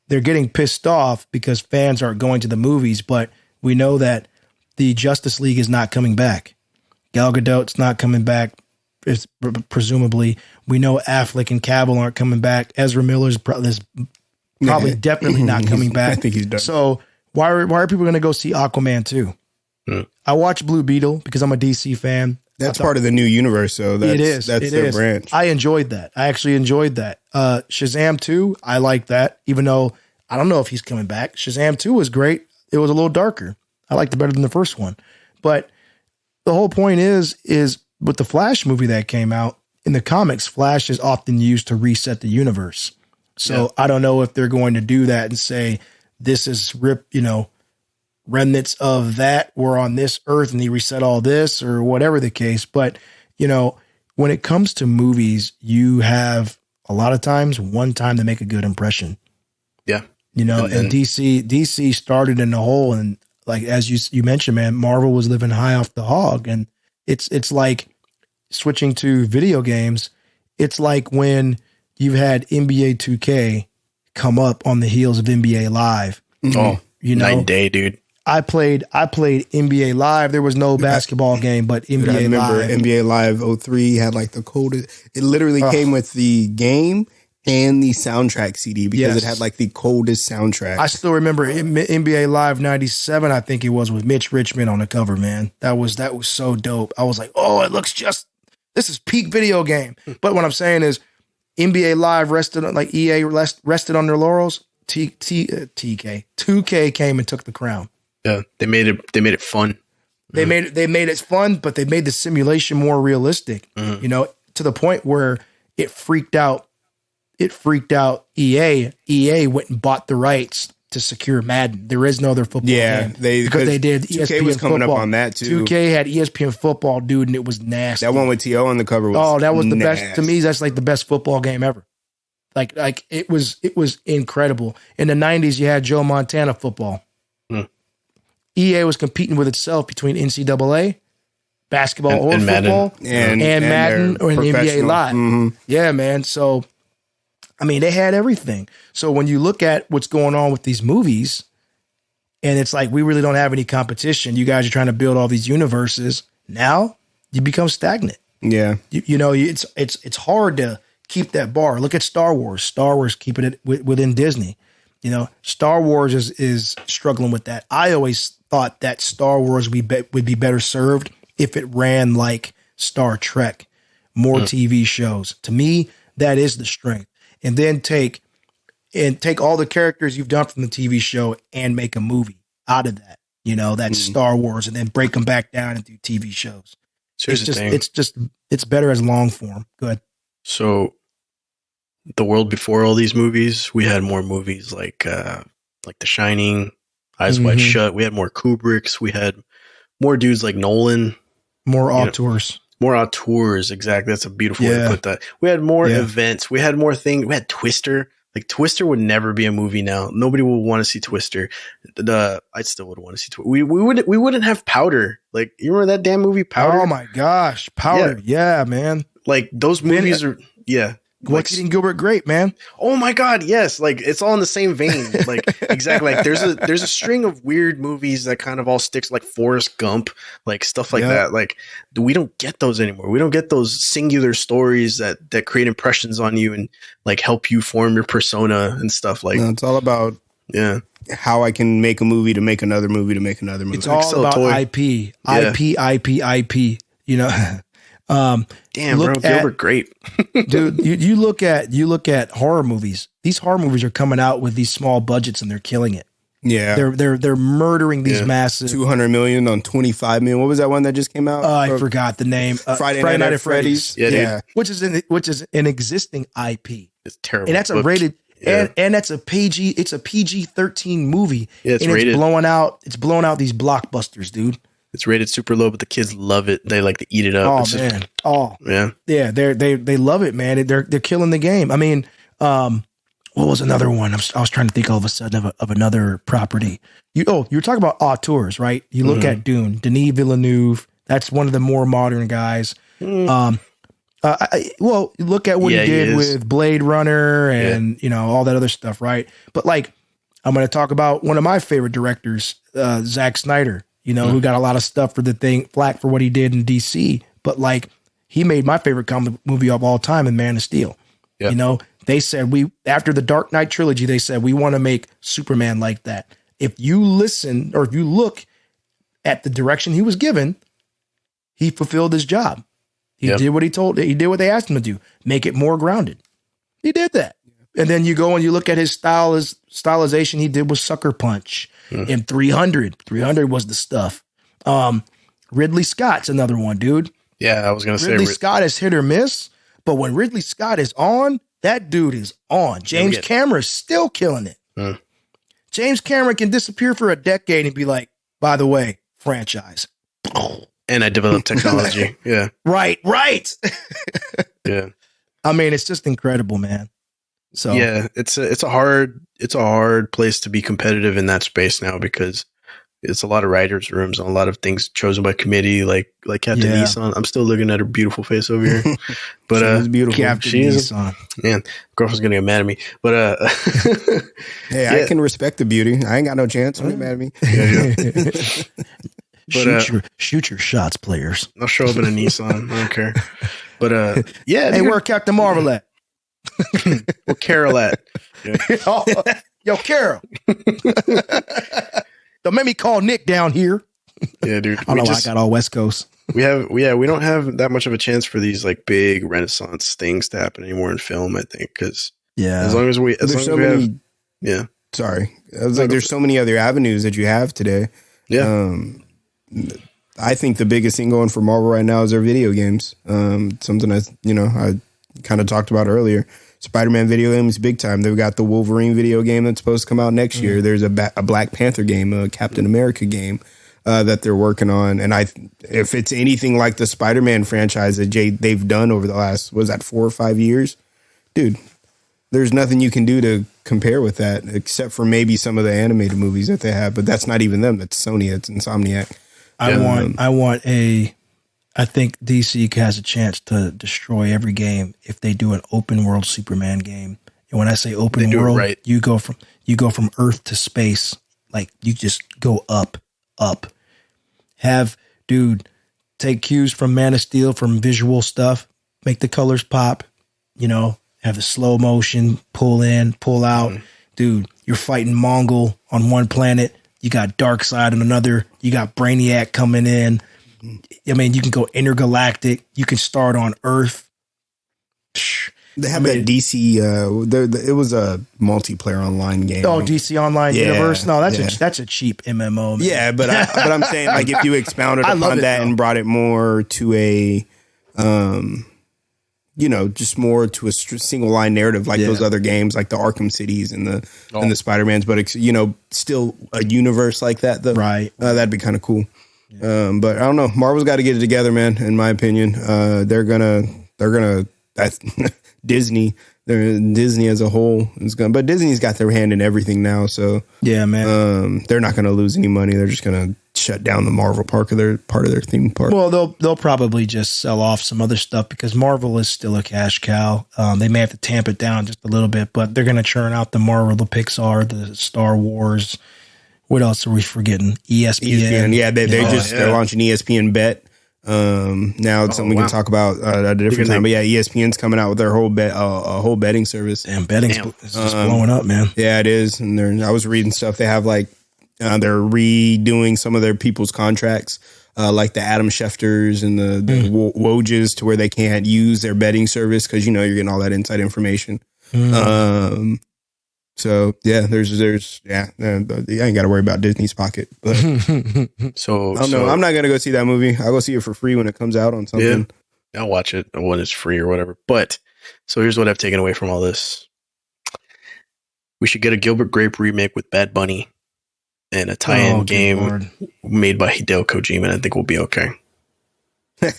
they're getting pissed off because fans aren't going to the movies, but we know that the Justice League is not coming back. Gal Gadot's not coming back. Presumably, we know Affleck and Cavill aren't coming back. Ezra Miller's probably definitely not coming back. I think he's done. So why are people going to go see Aquaman 2? I watched Blue Beetle because I'm a DC fan. That's part of the new universe, so it is. That's their branch. I enjoyed that. I actually enjoyed that. Shazam 2, I like that, even though I don't know if he's coming back. Shazam 2 was great. It was a little darker. I liked it better than the first one. But the whole point is with the Flash movie that came out, in the comics, Flash is often used to reset the universe. So I don't know if they're going to do that and say, this is remnants of that were on this earth and he reset all this, or whatever the case. But, when it comes to movies, you have a lot of times one time to make a good impression. Yeah. And DC started in the hole, and like, as you mentioned, man, Marvel was living high off the hog. And it's like switching to video games. It's like when you've had NBA 2K come up on the heels of NBA Live. Oh, night and day, dude. I played NBA Live. There was no basketball game, but NBA I remember Live. NBA Live 03 had like the coldest. It literally came with the game and the soundtrack CD because it had like the coldest soundtrack. I still remember NBA Live 97, I think it was, with Mitch Richmond on the cover, man. That was so dope. I was like, oh, it looks this is peak video game. But what I'm saying is NBA Live rested on, like EA rested on their laurels. 2K came and took the crown. Yeah, they made it fun. They made it fun, but they made the simulation more realistic. You know, to the point where it freaked out EA. EA went and bought the rights to secure Madden. There is no other football game. Because they did 2K ESPN was coming football. up on that too. 2K had ESPN football, dude, and it was nasty. That one with T.O. on the cover was that was the nasty. best. To me, that's like the best football game ever. Like it was incredible. In the 90s, you had Joe Montana football. EA was competing with itself between NCAA, basketball or and football, Madden. and Madden or an NBA professional. Live. Yeah, man. So, I mean, they had everything. So when you look at what's going on with these movies, and it's like, we really don't have any competition. You guys are trying to build all these universes. Now you become stagnant. Yeah. You know, it's hard to keep that bar. Look at Star Wars. Star Wars keeping it within Disney. You know, Star Wars is struggling with that. I always thought that Star Wars would be better served if it ran like Star Trek, more TV shows. To me, that is the strength. And then take all the characters you've done from the TV show and make a movie out of that. You know, that's Star Wars, and then break them back down and do TV shows. So here's the thing. It's better as long form. Go ahead. So the world before all these movies, we had more movies like The Shining, Eyes Wide Shut. We had more Kubricks. We had more dudes like Nolan. More auteurs. More auteurs, exactly. That's a beautiful way to put that. We had more events. We had more things. We had Twister. Like, Twister would never be a movie now. Nobody would want to see Twister. I still would want to see Twister. We wouldn't have Powder. Like, you remember that damn movie Powder? Oh my gosh, Powder. Yeah, man. Like, those movies are What's eating Gilbert Grape, man? Oh my God, yes. Like, it's all in the same vein. Like, exactly. Like, there's a string of weird movies that kind of all sticks, like Forrest Gump, like stuff like that. Like, we don't get those anymore. We don't get those singular stories that create impressions on you and like help you form your persona and stuff. Like, No, it's all about how I can make a movie to make another movie to make another movie. It's all about IP. IP. You know. Damn, bro, Gilbert Grape. Dude, you look at horror movies. These horror movies are coming out with these small budgets and they're killing it. Yeah. They're murdering these massive 200 million on 25 million. What was that one that just came out? I forgot the name. Friday Night at Freddy's. Yeah. Which is an existing IP. It's terrible. And that's a rated and that's a PG, it's a PG-13 movie. Yeah, it's and rated. It's blowing out these blockbusters, dude. It's rated super low, but the kids love it. They like to eat it up. Oh, man. Yeah. They love it, man. They're killing the game. I mean, what was another one? I was trying to think all of a sudden of another property. You were talking about auteurs, right? You look at Dune, Denis Villeneuve. That's one of the more modern guys. Well, look at what he did with Blade Runner and all that other stuff, right? But like, I'm going to talk about one of my favorite directors, Zack Snyder. Who got a lot of stuff for flack for what he did in DC. But like, he made my favorite comic movie of all time in Man of Steel. Yep. They said after the Dark Knight trilogy, they said, we want to make Superman like that. If you listen or if you look at the direction he was given, he fulfilled his job. He did what he did what they asked him to do, make it more grounded. He did that. And then you go and you look at his stylization he did with Sucker Punch and 300. 300 was the stuff. Ridley Scott's another one, dude. Yeah, I was going to say. Ridley Scott is hit or miss, but when Ridley Scott is on, that dude is on. James Cameron is still killing it. James Cameron can disappear for a decade and be like, by the way, franchise. And I developed technology. Yeah. Right. Yeah. I mean, it's just incredible, man. So yeah, it's a hard place to be competitive in that space now because it's a lot of writers' rooms and a lot of things chosen by committee, like Captain Nissan. I'm still looking at her beautiful face over here, but she's beautiful. Captain Nissan. Man, girlfriend's gonna get mad at me, but hey, I can respect the beauty. I ain't got no chance. Don't get mad at me. But, shoot your shots, players. I'll show up in a Nissan. I don't care. But hey, where Captain Marvel at? Where Carol at? Yeah. Yo, Carol. Don't make me call Nick down here. Yeah, dude. I got all West Coast. We don't have that much of a chance for these like big Renaissance things to happen anymore in film, I think, because as long as we Sorry. I was like, there's so many other avenues that you have today. Yeah. I think the biggest thing going for Marvel right now is their video games. Something I kind of talked about earlier. Spider-Man video games, big time. They've got the Wolverine video game that's supposed to come out next year. There's a Black Panther game, a Captain America game that they're working on. And if it's anything like the Spider-Man franchise that they've done over the last, 4 or 5 years, dude, there's nothing you can do to compare with that except for maybe some of the animated movies that they have. But that's not even them. That's Sony. It's Insomniac. I think DC has a chance to destroy every game if they do an open world Superman game. And when I say open world, right, you go from Earth to space. Like you just go up. Take cues from Man of Steel, from visual stuff, make the colors pop, have the slow motion, pull in, pull out. Mm-hmm. Dude, you're fighting Mongol on one planet. You got Darkseid on another. You got Brainiac coming in. I mean, you can go intergalactic. You can start on Earth. They have that DC. It was a multiplayer online game. Oh, DC Online Universe. No, that's a cheap MMO. Man. Yeah, but I'm saying, like, if you expounded upon that and brought it more to a, just more to a single line narrative, like those other games, like the Arkham Cities and the Spider-Mans, but still a universe like that. Right. That'd be kind of cool. Yeah. But I don't know. Marvel's got to get it together, man. In my opinion, they're gonna. That's Disney. Disney as a whole is gonna. But Disney's got their hand in everything now, so yeah, man. They're not gonna lose any money. They're just gonna shut down the Marvel part of their theme park. Well, they'll probably just sell off some other stuff because Marvel is still a cash cow. They may have to tamp it down just a little bit, but they're gonna churn out the Marvel, the Pixar, the Star Wars. What else are we forgetting? ESPN. Yeah, they're launching ESPN Bet. Now it's something we can talk about at a different time. But yeah, ESPN's coming out with their whole betting service. Damn, betting's just blowing up, man. Yeah, it is. And I was reading stuff. They have they're redoing some of their people's contracts, like the Adam Schefters and the Wojs, to where they can't use their betting service because you're getting all that inside information. So yeah, there's I ain't got to worry about Disney's pocket. But so I don't know. I'm not gonna go see that movie. I'll go see it for free when it comes out on something. Yeah, I'll watch it when it's free or whatever. But so here's what I've taken away from all this: we should get a Gilbert Grape remake with Bad Bunny and a tie-in game made by Hideo Kojima. And I think we'll be okay.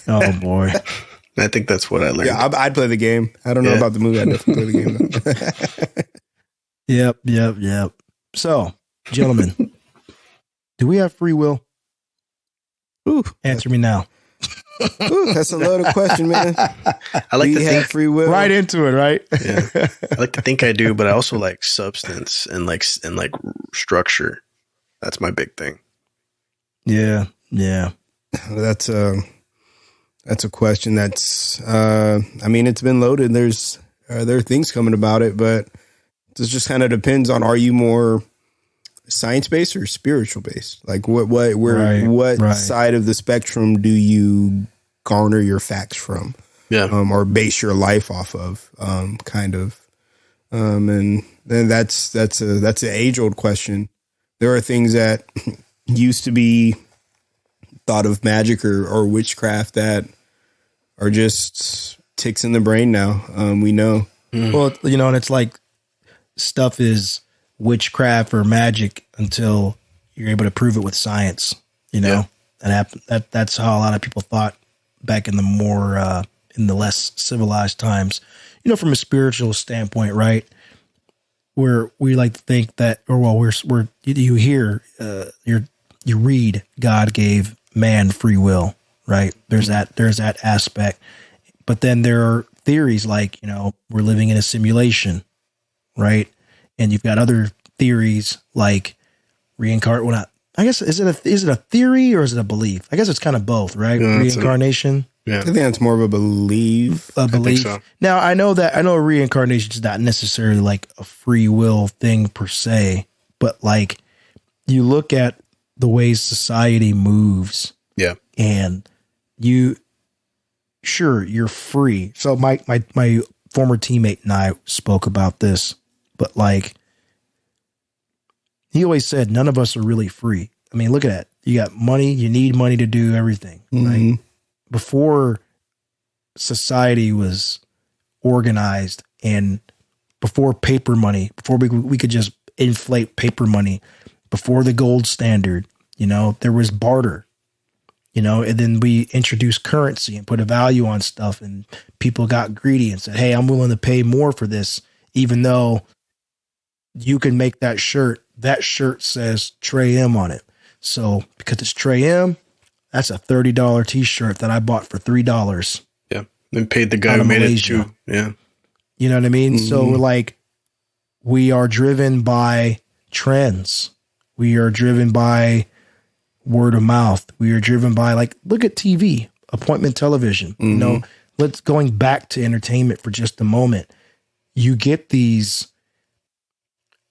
Oh boy. I think that's what I learned. Yeah, I'd play the game. I don't know about the movie. I'd definitely play the game. Yep. So, gentlemen, do we have free will? Ooh, answer me now. Ooh, that's a loaded question, man. I like to think free will. Right into it, right? Yeah. I like to think I do, but I also like substance and like structure. That's my big thing. Yeah. That's a question that's it's been loaded. There are things coming about it, but it just kind of depends on, are you more science-based or spiritual-based? Like what side of the spectrum do you garner your facts from? Yeah. Or base your life off of, kind of. And then that's an age-old question. There are things that used to be thought of magic or witchcraft that are just ticks in the brain now. We know. Well, and it's like, stuff is witchcraft or magic until you're able to prove it with science. That's how a lot of people thought back in the more in the less civilized times. From a spiritual standpoint, right? Where we like to think that, you read God gave man free will, right? There's that aspect, but then there are theories like we're living in a simulation. Right. And you've got other theories like reincarnate. I guess, is it a theory or is it a belief? I guess it's kind of both, right? Yeah, reincarnation. I think that's more of a belief. I think so. Now I know reincarnation is not necessarily like a free will thing per se, but like you look at the way society moves. Yeah. And you're free. So my former teammate and I spoke about this, but like he always said, none of us are really free. I mean, look at that. You got money. You need money to do everything. Right? Before society was organized and before paper money, before we could just inflate paper money, before the gold standard, there was barter, and then we introduced currency and put a value on stuff, and people got greedy and said, hey, I'm willing to pay more for this, even though you can make that shirt says Trey M on it. So because it's Trey M, that's a $30 t-shirt that I bought for $3. Yeah. And paid the guy who made it too. Yeah. You know what I mean? So we're like, we are driven by trends. We are driven by word of mouth. We are driven by, like, look at TV, appointment television. Let's going back to entertainment for just a moment. You get these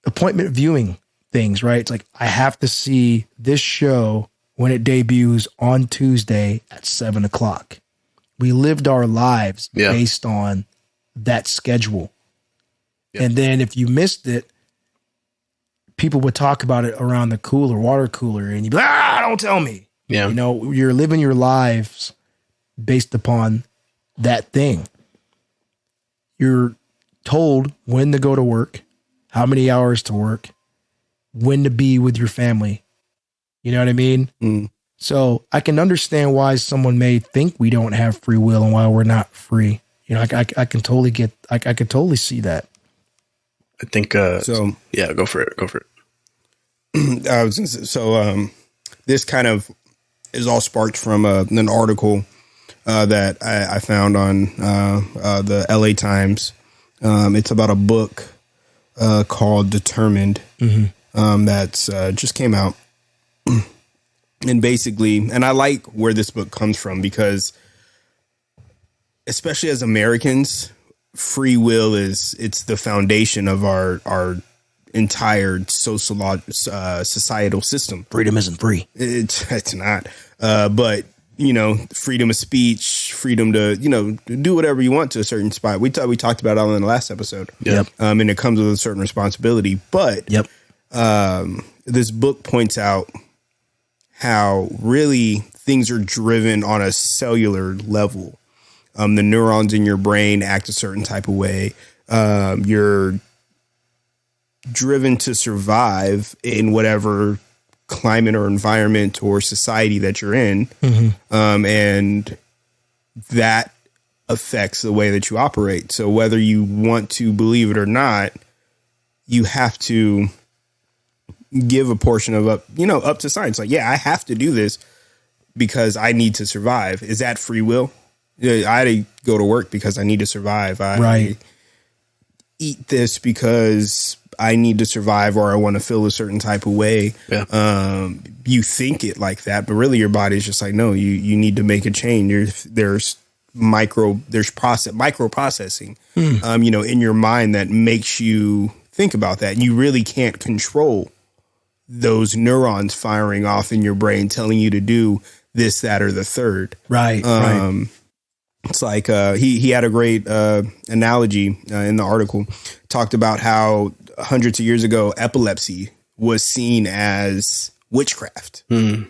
appointment viewing things, right? It's like, I have to see this show when it debuts on Tuesday at 7:00. We lived our lives based on that schedule. Yeah. And then if you missed it, people would talk about it around the water cooler, and you'd be like, don't tell me. Yeah. You're living your lives based upon that thing. You're told when to go to work, how many hours to work, when to be with your family. You know what I mean? So I can understand why someone may think we don't have free will and why we're not free. I can totally I could totally see that. I think, go for it. Go for it. This kind of is all sparked from an article that I found on the LA Times. It's about a book called Determined that's just came out. And basically, and I like where this book comes from because, especially as Americans, free will it's the foundation of our entire societal system. Freedom isn't free. It's not. But freedom of speech, freedom to do whatever you want to a certain spot. We talked about it all in the last episode. Yep. And it comes with a certain responsibility. But this book points out how really things are driven on a cellular level. The neurons in your brain act a certain type of way. You're driven to survive in whatever climate or environment or society that you're in. And that affects the way that you operate. So whether you want to believe it or not, you have to give a portion of up to science. Like, I have to do this because I need to survive. Is that free will? I go to work because I need to survive. I eat this because I need to survive, or I want to feel a certain type of way. Yeah. You think it like that, but really your body's just like, no, you need to make a change. There's microprocessing, in your mind that makes you think about that. And you really can't control those neurons firing off in your brain, telling you to do this, that, or the third. Right. It's like he had a great analogy in the article. Talked about how hundreds of years ago, epilepsy was seen as witchcraft. They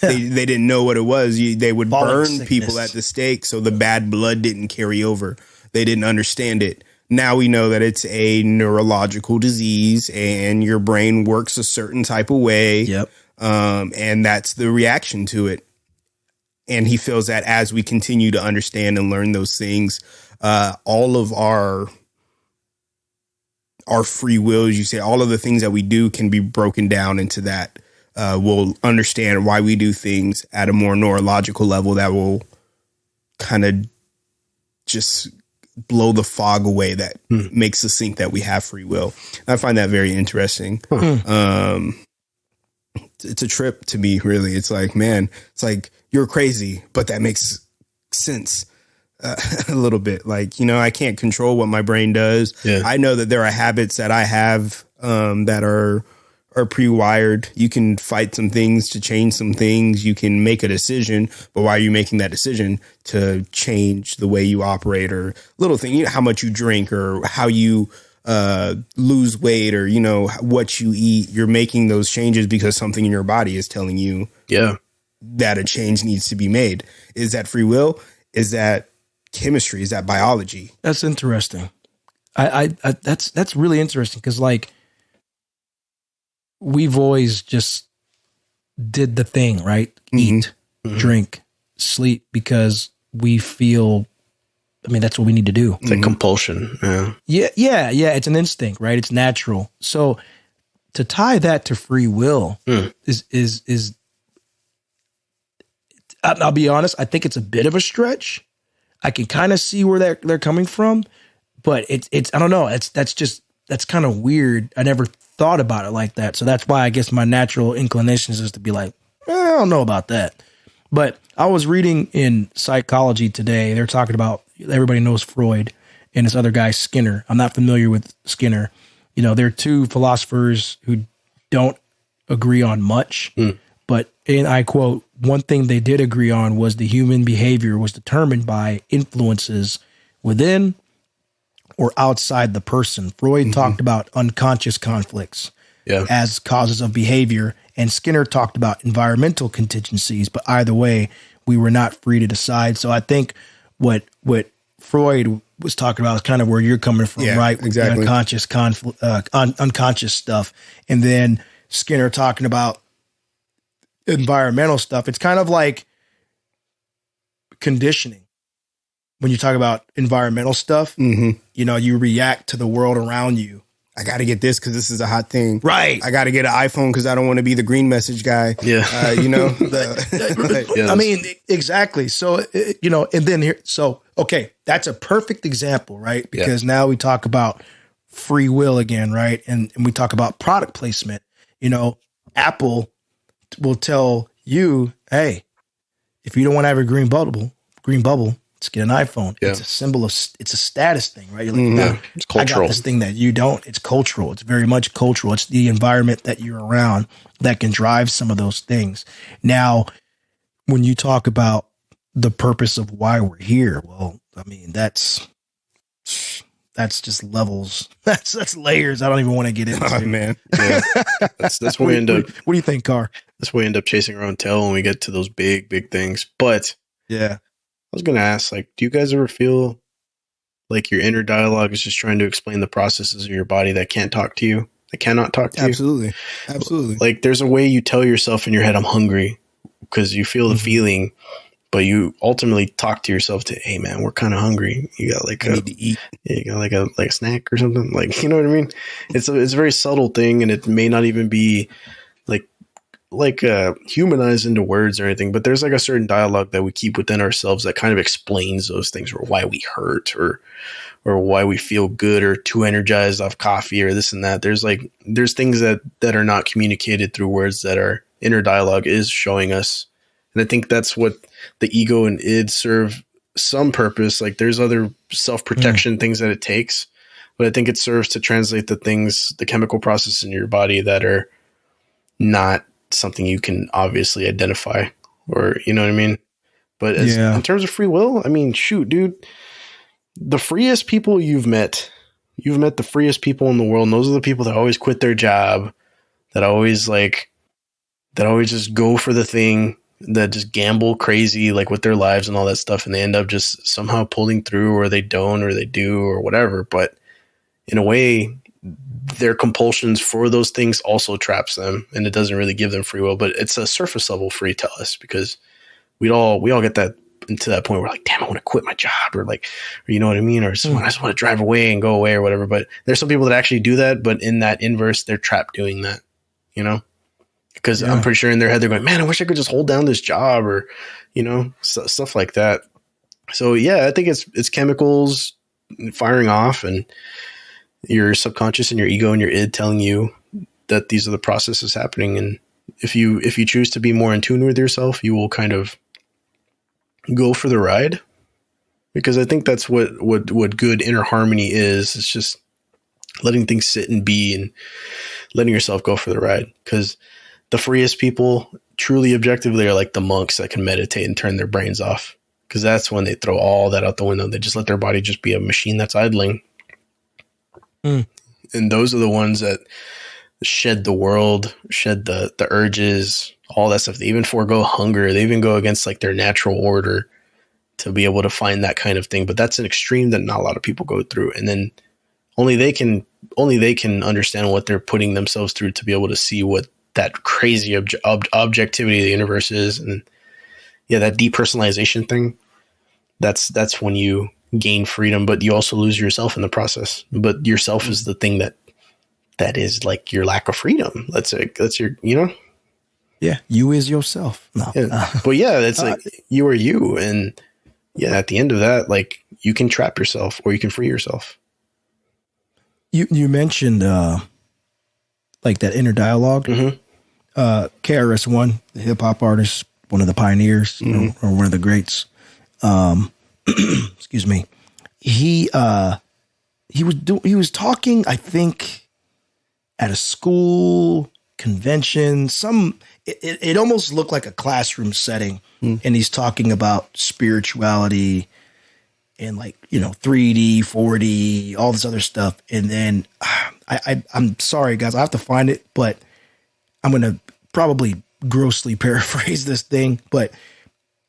didn't know what it was. They would burn people at the stake so the bad blood didn't carry over. They didn't understand it. Now we know that it's a neurological disease and your brain works a certain type of way. Yep. And that's the reaction to it. And he feels that as we continue to understand and learn those things, all of our free will, as you say, all of the things that we do can be broken down into that. We'll understand why we do things at a more neurological level that will kind of just blow the fog away that makes us think that we have free will. I find that very interesting. It's a trip to me, really. It's like, man, it's like, you're crazy, but that makes sense a little bit. Like, I can't control what my brain does. Yeah. I know that there are habits that I have that are pre-wired. You can fight some things to change some things. You can make a decision, but why are you making that decision? To change the way you operate, or little thing, how much you drink, or how you lose weight or, what you eat. You're making those changes because something in your body is telling you that a change needs to be made. Is that free will? Is that chemistry? Is that biology? That's interesting. I that's really interesting because like we've always just did the thing, right? Eat, drink, sleep because we feel. I mean, that's what we need to do. It's like compulsion. Yeah. It's an instinct, right? It's natural. So to tie that to free will is. I'll be honest. I think it's a bit of a stretch. I can kind of see where they're coming from, but it's I don't know. That's kind of weird. I never thought about it like that. So that's why I guess my natural inclination is just to be like, I don't know about that. But I was reading in psychology today. They're talking about, everybody knows Freud and this other guy, Skinner. I'm not familiar with Skinner. There are two philosophers who don't agree on much, but and I quote, one thing they did agree on was the human behavior was determined by influences within or outside the person. Freud talked about unconscious conflicts as causes of behavior, and Skinner talked about environmental contingencies. But either way, we were not free to decide. So I think what Freud was talking about is kind of where you're coming from, right? Exactly. Unconscious conflict, unconscious stuff, and then Skinner talking about environmental stuff. It's kind of like conditioning. When you talk about environmental stuff, you react to the world around you. I got to get this because this is a hot thing. Right. I got to get an iPhone because I don't want to be the green message guy. Yeah. I mean, exactly. So, and then here, okay, that's a perfect example, right? Because now we talk about free will again, right? And we talk about product placement. Apple will tell you, hey, if you don't want to have a green bubble, let's get an iPhone. Yeah. It's a symbol of, it's a status thing, right? You're like, it's cultural. I got this thing that you don't. It's cultural. It's very much cultural. It's the environment that you're around that can drive some of those things. Now, when you talk about the purpose of why we're here, well, I mean, that's just levels. That's layers. I don't even want to get into. Oh, man. Yeah. That's where we end up. What do you think, Carr? That's where we end up chasing our own tail when we get to those big things. But yeah. I was going to ask, do you guys ever feel like your inner dialogue is just trying to explain the processes of your body that can't talk to you, that cannot talk to you? Absolutely. Like there's a way you tell yourself in your head, I'm hungry, because you feel the feeling, but you ultimately talk to yourself to, hey man, we're kind of hungry. You got I need to eat. Yeah, you got like a snack or something. You know what I mean? It's a very subtle thing, and it may not even be humanized into words or anything, but there's a certain dialogue that we keep within ourselves that kind of explains those things, or why we hurt, or why we feel good or too energized off coffee or this and that. There's things that are not communicated through words that our inner dialogue is showing us. And I think that's what the ego and id serve some purpose. There's other self-protection things that it takes, but I think it serves to translate the chemical processes in your body that are not something you can obviously identify, or you know what I mean? But in terms of free will, I mean, shoot, dude, the freest people you've met the freest people in the world. And those are the people that always quit their job, that always just go for the thing, that just gamble crazy, with their lives and all that stuff. And they end up just somehow pulling through, or they don't, or they do, or whatever. But in a way, their compulsions for those things also traps them, and it doesn't really give them free will, but it's a surface level free to us, because we all get that into that point where damn, I want to quit my job, or you know what I mean? Or I just want to drive away and go away or whatever. But there's some people that actually do that, but in that inverse, they're trapped doing that, because I'm pretty sure in their head, they're going, man, I wish I could just hold down this job, or, stuff like that. So yeah, I think it's chemicals firing off, and your subconscious and your ego and your id telling you that these are the processes happening. And if you choose to be more in tune with yourself, you will kind of go for the ride, because I think that's what good inner harmony is. It's just letting things sit and be, and letting yourself go for the ride. Because the freest people, truly objectively, are like the monks that can meditate and turn their brains off, because that's when they throw all that out the window. They just let their body just be a machine that's idling. Mm. And those are the ones that shed the world, shed the urges, all that stuff. They even forego hunger. They even go against like their natural order to be able to find that kind of thing. But that's an extreme that not a lot of people go through. And then only they can understand what they're putting themselves through to be able to see what that crazy objectivity of the universe is. And yeah, that depersonalization thing, that's when you gain freedom, but you also lose yourself in the process. But yourself is the thing that is like your lack of freedom. That's your, Yeah. You is yourself. No. Yeah. But yeah, it's like you are you. And yeah, at the end of that, like you can trap yourself or you can free yourself. You mentioned like that inner dialogue. Mm-hmm. KRS-One, the hip hop artist, one of the pioneers, or one of the greats. Excuse me. He was talking, I think, at a school convention. It almost looked like a classroom setting, and he's talking about spirituality and 3D, 4D, all this other stuff. And then I'm sorry, guys, I have to find it, but I'm going to probably grossly paraphrase this thing. But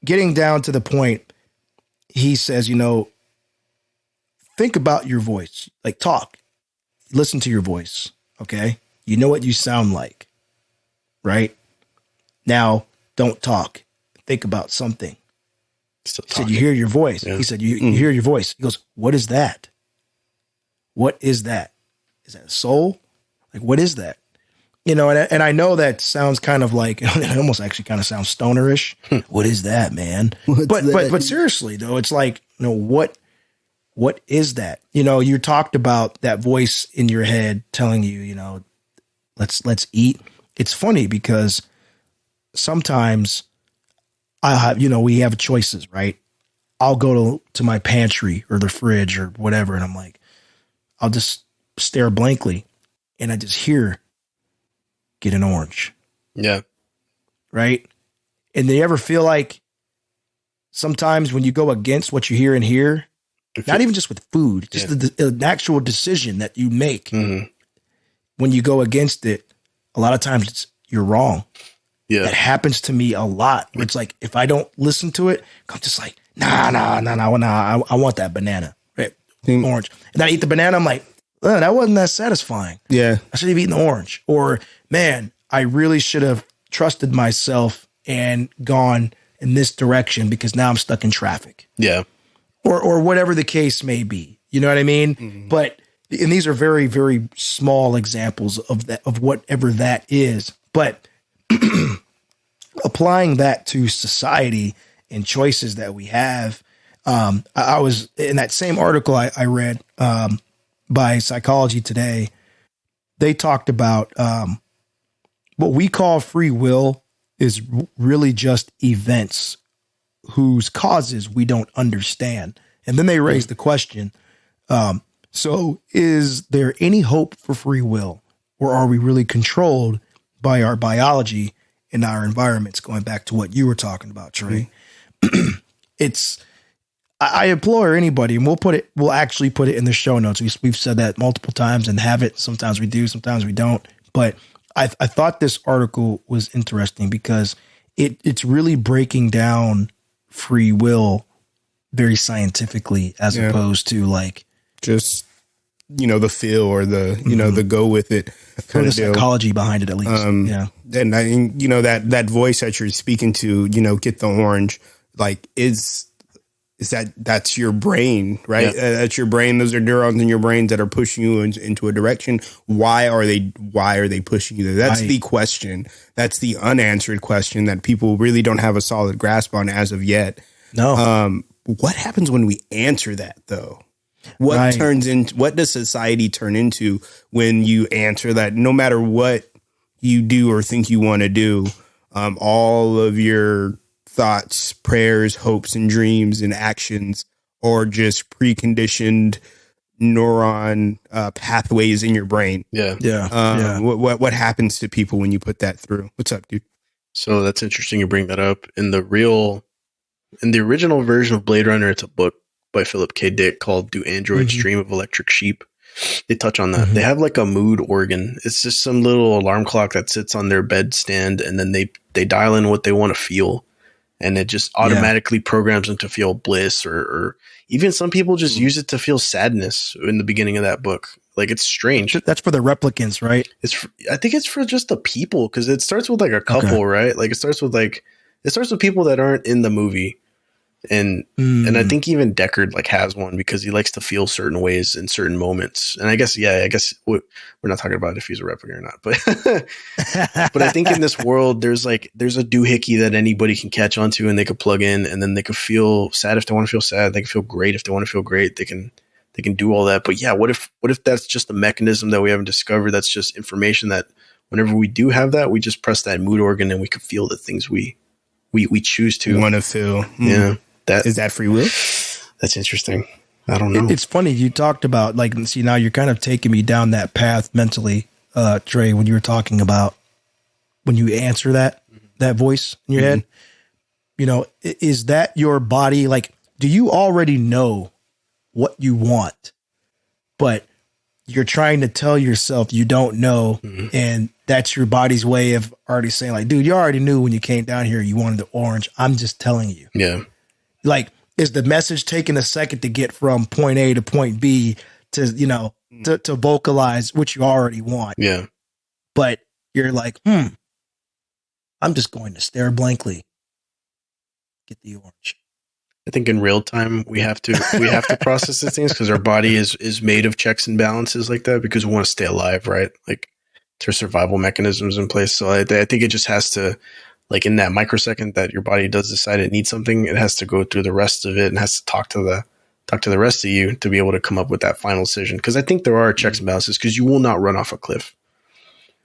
getting down to the point, he says, think about your voice, like talk, listen to your voice. Okay. You know what you sound like, right? Now don't talk. Think about something. He said, you hear your voice. Yeah. He said, you hear your voice. He goes, what is that? What is that? Is that a soul? Like, what is that? And I know that sounds kind of like, it almost actually kind of sounds stonerish. What is that, man? But seriously though, it's like, what is that? You talked about that voice in your head telling you, let's eat. It's funny because sometimes we have choices, right? I'll go to my pantry or the fridge or whatever. And I'm like, I'll just stare blankly and I just hear, get an orange. Yeah. Right. And do you ever feel like sometimes when you go against what you hear in here, not even just with food, just the actual decision that you make, when you go against it, a lot of times you're wrong. Yeah. That happens to me a lot. It's like, if I don't listen to it, I'm just like, nah. I want that banana, right? Orange. And I eat the banana. I'm like, oh, that wasn't that satisfying. Yeah. I should have eaten the orange. Or, man, I really should have trusted myself and gone in this direction because now I'm stuck in traffic. Yeah. Or whatever the case may be. You know what I mean? Mm-hmm. And these are very, very small examples of that, of whatever that is. But applying that to society and choices that we have, I was in that same article I read by Psychology Today. They talked about what we call free will is really just events whose causes we don't understand. And then they raised the question, so is there any hope for free will, or are we really controlled by our biology and our environments? Going back to what you were talking about, Trey. I implore anybody, and we'll actually put it in the show notes. We've said that multiple times and have it. Sometimes we do, sometimes we don't. But I thought this article was interesting because it's really breaking down free will very scientifically, as opposed to like just, the feel or the, the go with it kind of psychology behind it, at least. Yeah. And that voice that you're speaking to, get the orange, like that's your brain, right? Yeah. That's your brain. Those are neurons in your brain that are pushing you into a direction. Why are they pushing you there? That's the question. That's the unanswered question that people really don't have a solid grasp on as of yet. No. What happens when we answer that though? What does society turn into when you answer that? No matter what you do or think you want to do, all of your thoughts, prayers, hopes, and dreams and actions are just preconditioned neuron pathways in your brain. Yeah. What happens to people when you put that through? What's up, dude? So that's interesting you bring that up. In the original version of Blade Runner, it's a book by Philip K. Dick called Do Androids Dream of Electric Sheep? they touch on that. They have like a mood organ. It's just some little alarm clock that sits on their bedstand, and then they dial in what they want to feel, and it just automatically programs them to feel bliss, or even some people just use it to feel sadness in the beginning of that book. Like, it's strange. That's for the replicants, right? I think it's for just the people, because it starts with like a couple, right? Like it starts with people that aren't in the movie. And I think even Deckard like has one because he likes to feel certain ways in certain moments. And I guess we're not talking about if he's a replicant or not, but I think in this world there's a doohickey that anybody can catch onto and they could plug in, and then they could feel sad if they want to feel sad. They can feel great if they want to feel great. They can do all that. But yeah, what if that's just a mechanism that we haven't discovered? That's just information that whenever we do have that, we just press that mood organ and we can feel the things we choose to want to feel. Yeah. Is that free will? That's interesting. I don't know. It's funny. You talked about see, now you're kind of taking me down that path mentally, Trey, when you were talking about when you answer that voice in your head, is that your body? Like, do you already know what you want, but you're trying to tell yourself you don't know. And that's your body's way of already saying like, dude, you already knew when you came down here, you wanted the orange. I'm just telling you. Yeah. Like, is the message taking a second to get from point A to point B to, to vocalize what you already want? Yeah. But you're like, I'm just going to stare blankly. Get the orange. I think in real time we have to process these things because our body is made of checks and balances like that because we want to stay alive, right? Like, there's survival mechanisms in place. So I think it just has to, like, in that microsecond that your body does decide it needs something, it has to go through the rest of it and has to talk to the rest of you to be able to come up with that final decision. Because I think there are checks and balances because you will not run off a cliff.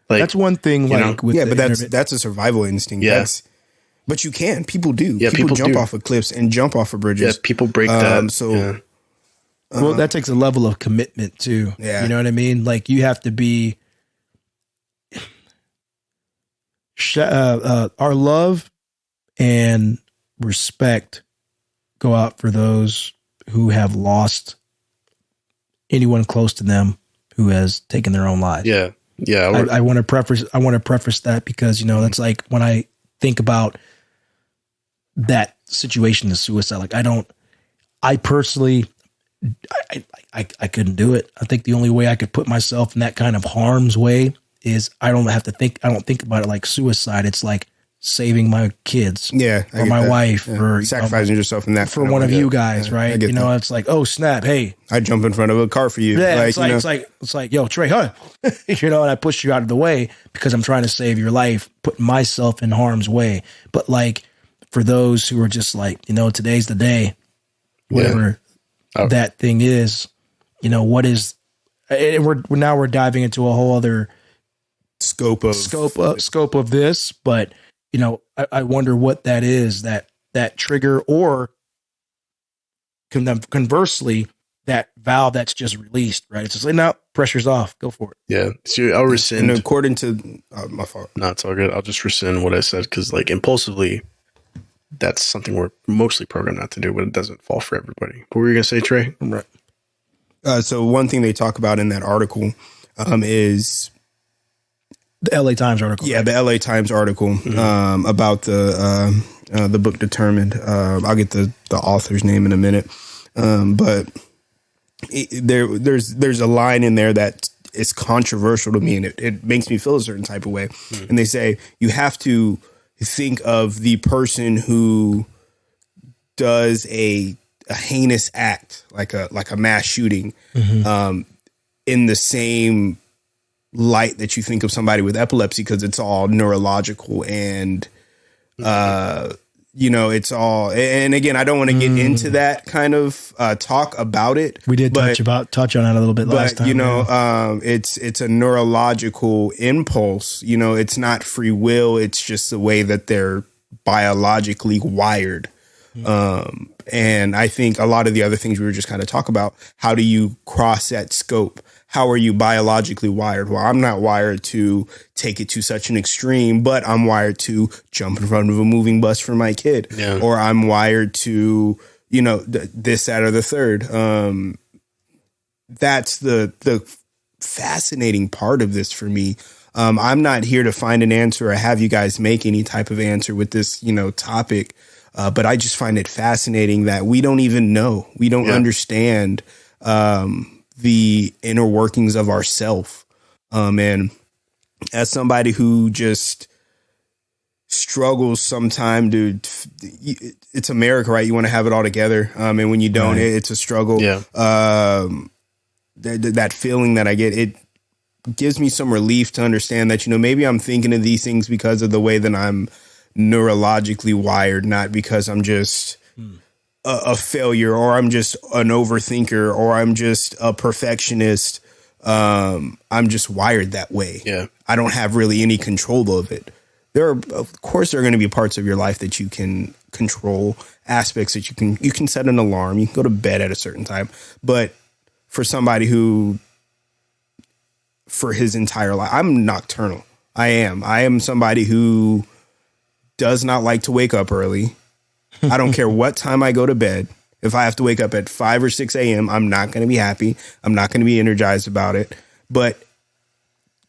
Like, that's one thing. Like, with but that's a survival instinct. Yeah. But you can. People do. Yeah, people jump do. off of cliffs and jump off of bridges. Yeah, people break that. Well, that takes a level of commitment too. Yeah. You know what I mean? Like, you have to be our love and respect go out for those who have lost anyone close to them who has taken their own lives. Yeah. Yeah. I want to preface that because, that's like when I think about that situation of suicide, like I personally couldn't do it. I think the only way I could put myself in that kind of harm's way is I don't think about it like suicide. It's like saving my kids, or my wife, or sacrificing yourself in that for one of you guys, right? It's like, oh snap, hey, I jump in front of a car for you. Yeah, it's like, yo, Trey, huh? And I push you out of the way because I'm trying to save your life, putting myself in harm's way. But like, for those who are just like, today's the day, whatever that thing is, what is, and we're diving into a whole other scope of this, but I wonder what that is, that trigger, or conversely, that valve that's just released, right? It's just like, no, pressure's off, go for it. Yeah. So I'll rescind. And according to my fault. No, it's all good. I'll just rescind what I said because, like, impulsively, that's something we're mostly programmed not to do, but it doesn't fall for everybody. What were you gonna say, Trey? Right. So one thing they talk about in that article is the LA Times article. Yeah, the LA Times article about the book Determined. I'll get the author's name in a minute, but there's a line in there that is controversial to me, and it makes me feel a certain type of way. And they say you have to think of the person who does a heinous act like a mass shooting in the same light that you think of somebody with epilepsy, because it's all neurological and it's all, and again, I don't want to get into that kind of talk about it. We did touch on that a little bit last time. It's a neurological impulse. It's not free will. It's just the way that they're biologically wired. And I think a lot of the other things we were just kind of talk about, how do you cross that scope? How are you biologically wired? Well, I'm not wired to take it to such an extreme, but I'm wired to jump in front of a moving bus for my kid. Yeah. Or I'm wired to, this, that, or the third. that's the fascinating part of this for me. I'm not here to find an answer or have you guys make any type of answer with this, topic. But I just find it fascinating that we don't even know. We don't understand the inner workings of ourself. And as somebody who just struggles sometime to, it's America, right? You want to have it all together. And when you don't, it's a struggle. Yeah. That feeling that I get, it gives me some relief to understand that, maybe I'm thinking of these things because of the way that I'm neurologically wired, not because I'm just a failure, or I'm just an overthinker, or I'm just a perfectionist. I'm just wired that way. Yeah. I don't have really any control of it. Of course, there are going to be parts of your life that you can control, aspects that you can set an alarm, you can go to bed at a certain time. But for somebody who, for his entire life, I'm nocturnal. I am somebody who does not like to wake up early. I don't care what time I go to bed. If I have to wake up at 5 or 6 a.m., I'm not going to be happy. I'm not going to be energized about it. But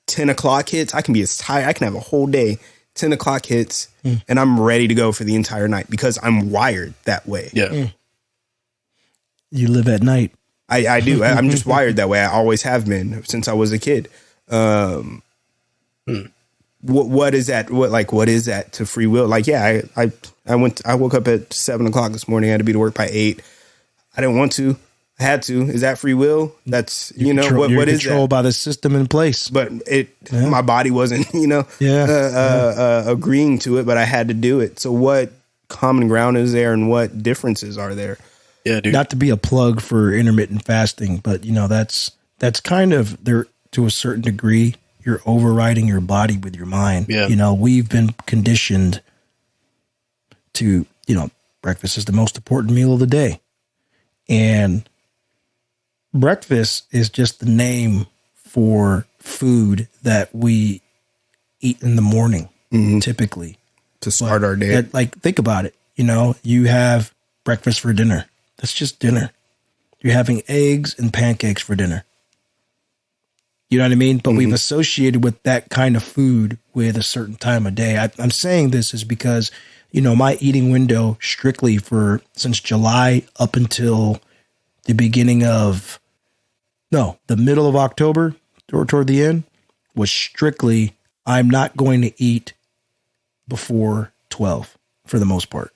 10 o'clock hits, I can be as tired. I can have a whole day. 10 o'clock hits, and I'm ready to go for the entire night because I'm wired that way. Yeah. You live at night. I do. I'm just wired that way. I always have been since I was a kid. What is that? What is that to free will? Like, yeah, I woke up at 7 o'clock this morning. I had to be to work by 8. I didn't want to. I had to. Is that free will? That's, what is that? Controlled by the system in place. But my body wasn't, agreeing to it, but I had to do it. So what common ground is there and what differences are there? Yeah, dude. Not to be a plug for intermittent fasting, but that's kind of there to a certain degree. You're overriding your body with your mind. Yeah. We've been conditioned to, breakfast is the most important meal of the day. And breakfast is just the name for food that we eat in the morning, typically. To start our day. Think about it. You have breakfast for dinner. That's just dinner. You're having eggs and pancakes for dinner. You know what I mean? But we've associated with that kind of food with a certain time of day. I'm saying this is because, my eating window strictly since July up until the beginning of, the middle of October or toward the end was strictly, I'm not going to eat before 12 for the most part.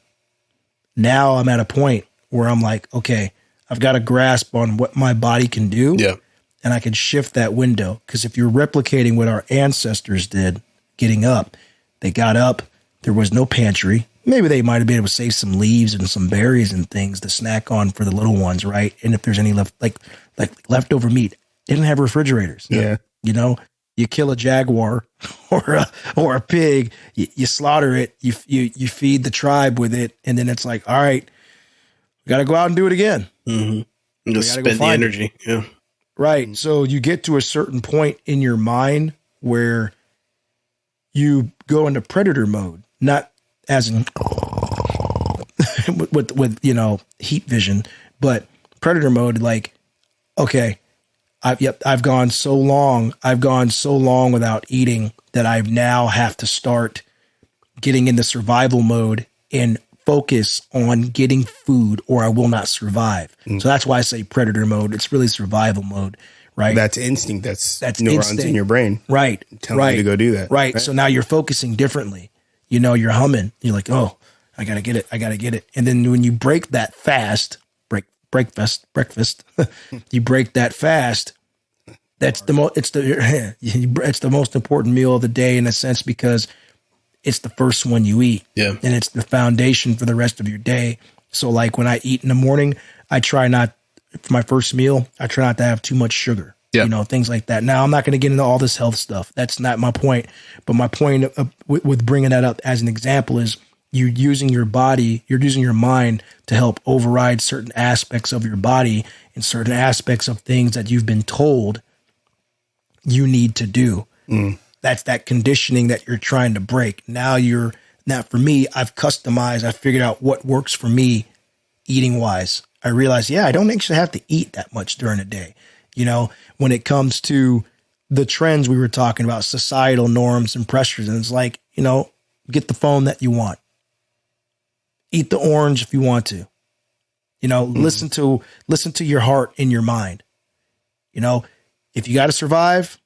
Now I'm at a point where I'm like, okay, I've got a grasp on what my body can do. Yeah. And I can shift that window. Because if you're replicating what our ancestors did, getting up, they got up, there was no pantry. Maybe they might have been able to save some leaves and some berries and things to snack on for the little ones, right? And if there's any like leftover meat, they didn't have refrigerators. Yeah. You kill a jaguar or a pig, you slaughter it, you feed the tribe with it, and then it's like, all right, we got to go out and do it again. Mm-hmm. Just spend the energy. Yeah. Right. So you get to a certain point in your mind where you go into predator mode, not as in with heat vision, but predator mode. Like, okay, I've gone so long without eating that I now have to start getting into survival mode and focus on getting food or I will not survive. So that's why I say predator mode. It's really survival mode, right? That's instinct. That's neurons in your brain. Right. Telling you to go do that. Right. So now you're focusing differently. You're humming. You're like, oh, I got to get it. And then when you break that fast, breakfast, you break that fast. It's the most important meal of the day in a sense, because it's the first one you eat. Yeah. And it's the foundation for the rest of your day. So like when I eat in the morning, for my first meal, I try not to have too much sugar. Yeah. Things like that. Now, I'm not going to get into all this health stuff. That's not my point. But my point with bringing that up as an example is you're using your mind to help override certain aspects of your body and certain aspects of things that you've been told you need to do. That's that conditioning that you're trying to break. Now for me, I've customized, I figured out what works for me eating wise. I realized, I don't actually have to eat that much during the day. You know, when it comes to the trends we were talking about, societal norms and pressures, and it's like, you know, get the phone that you want. Eat the orange if you want to. You know, listen to your heart and your mind. You know, if you got to survive,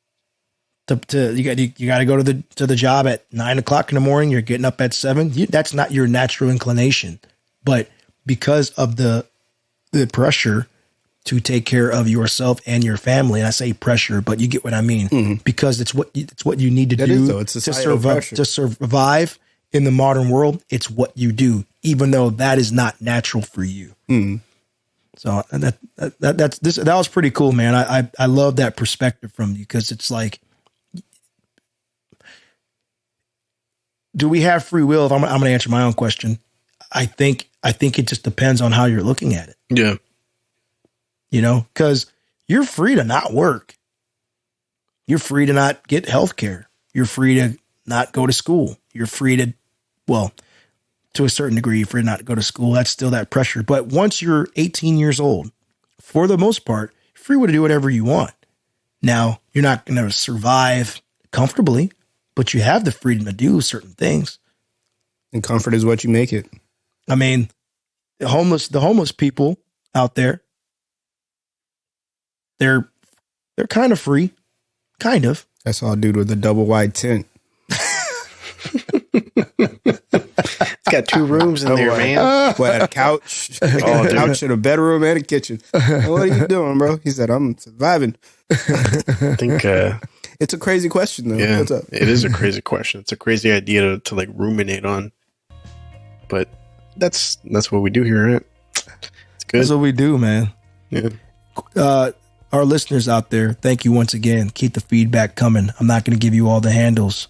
you got to go to the job at 9 o'clock in the morning. You're getting up at 7. That's not your natural inclination, but because of the pressure to take care of yourself and your family, and I say pressure, but you get what I mean, because it's what you need to do to survive in the modern world. It's what you do, even though that is not natural for you. So that was pretty cool, man. I love that perspective from you, because it's like, do we have free will? If I'm going to answer my own question, I think it just depends on how you're looking at it. Yeah. You know, because you're free to not work. You're free to not get health care. You're free to not go to school. You're free to, well, to a certain degree, you're free to not go to school. That's still that pressure. But once you're 18 years old, for the most part, you're free to do whatever you want. Now, you're not going to survive comfortably, but you have the freedom to do certain things. And comfort is what you make it. I mean, the homeless people out there, they're kind of free, kind of. That's all dude with a double wide tent. It's got 2 rooms in there, man. What, a couch? A couch and a bedroom and a kitchen. What are you doing, bro? He said, I'm surviving. I think it's a crazy question, though. Yeah, what's up? It is a crazy question. It's a crazy idea to like ruminate on. But that's what we do here, right? It's good. That's what we do, man. Yeah. Our listeners out there, thank you once again. Keep the feedback coming. I'm not going to give you all the handles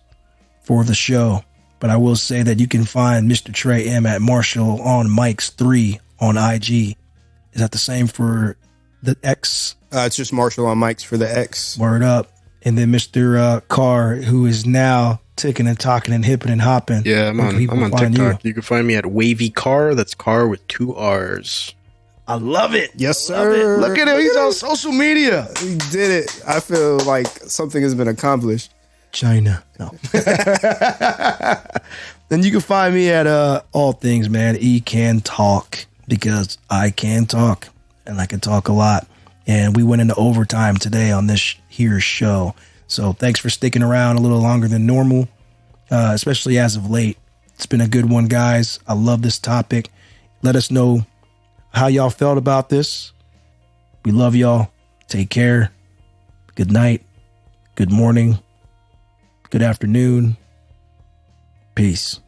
for the show, but I will say that you can find Mr. Trey M at Marshall on Mike's 3 on IG. Is that the same for the X? It's just Marshall on Mike's for the X. Word up. And then Mr. Carr, who is now ticking and talking and hipping and hopping. Yeah, I'm on TikTok. You can find me at Wavy Carr. That's Carr with 2 R's. I love it. Yes, sir. Look at him. He's on social media. He did it. I feel like something has been accomplished. China. No. Then you can find me at all things, man. E can talk, because I can talk, and I can talk a lot. And we went into overtime today on this here show. So thanks for sticking around a little longer than normal, especially as of late. It's been a good one, guys. I love this topic. Let us know how y'all felt about this. We love y'all. Take care. Good night. Good morning. Good afternoon. Peace.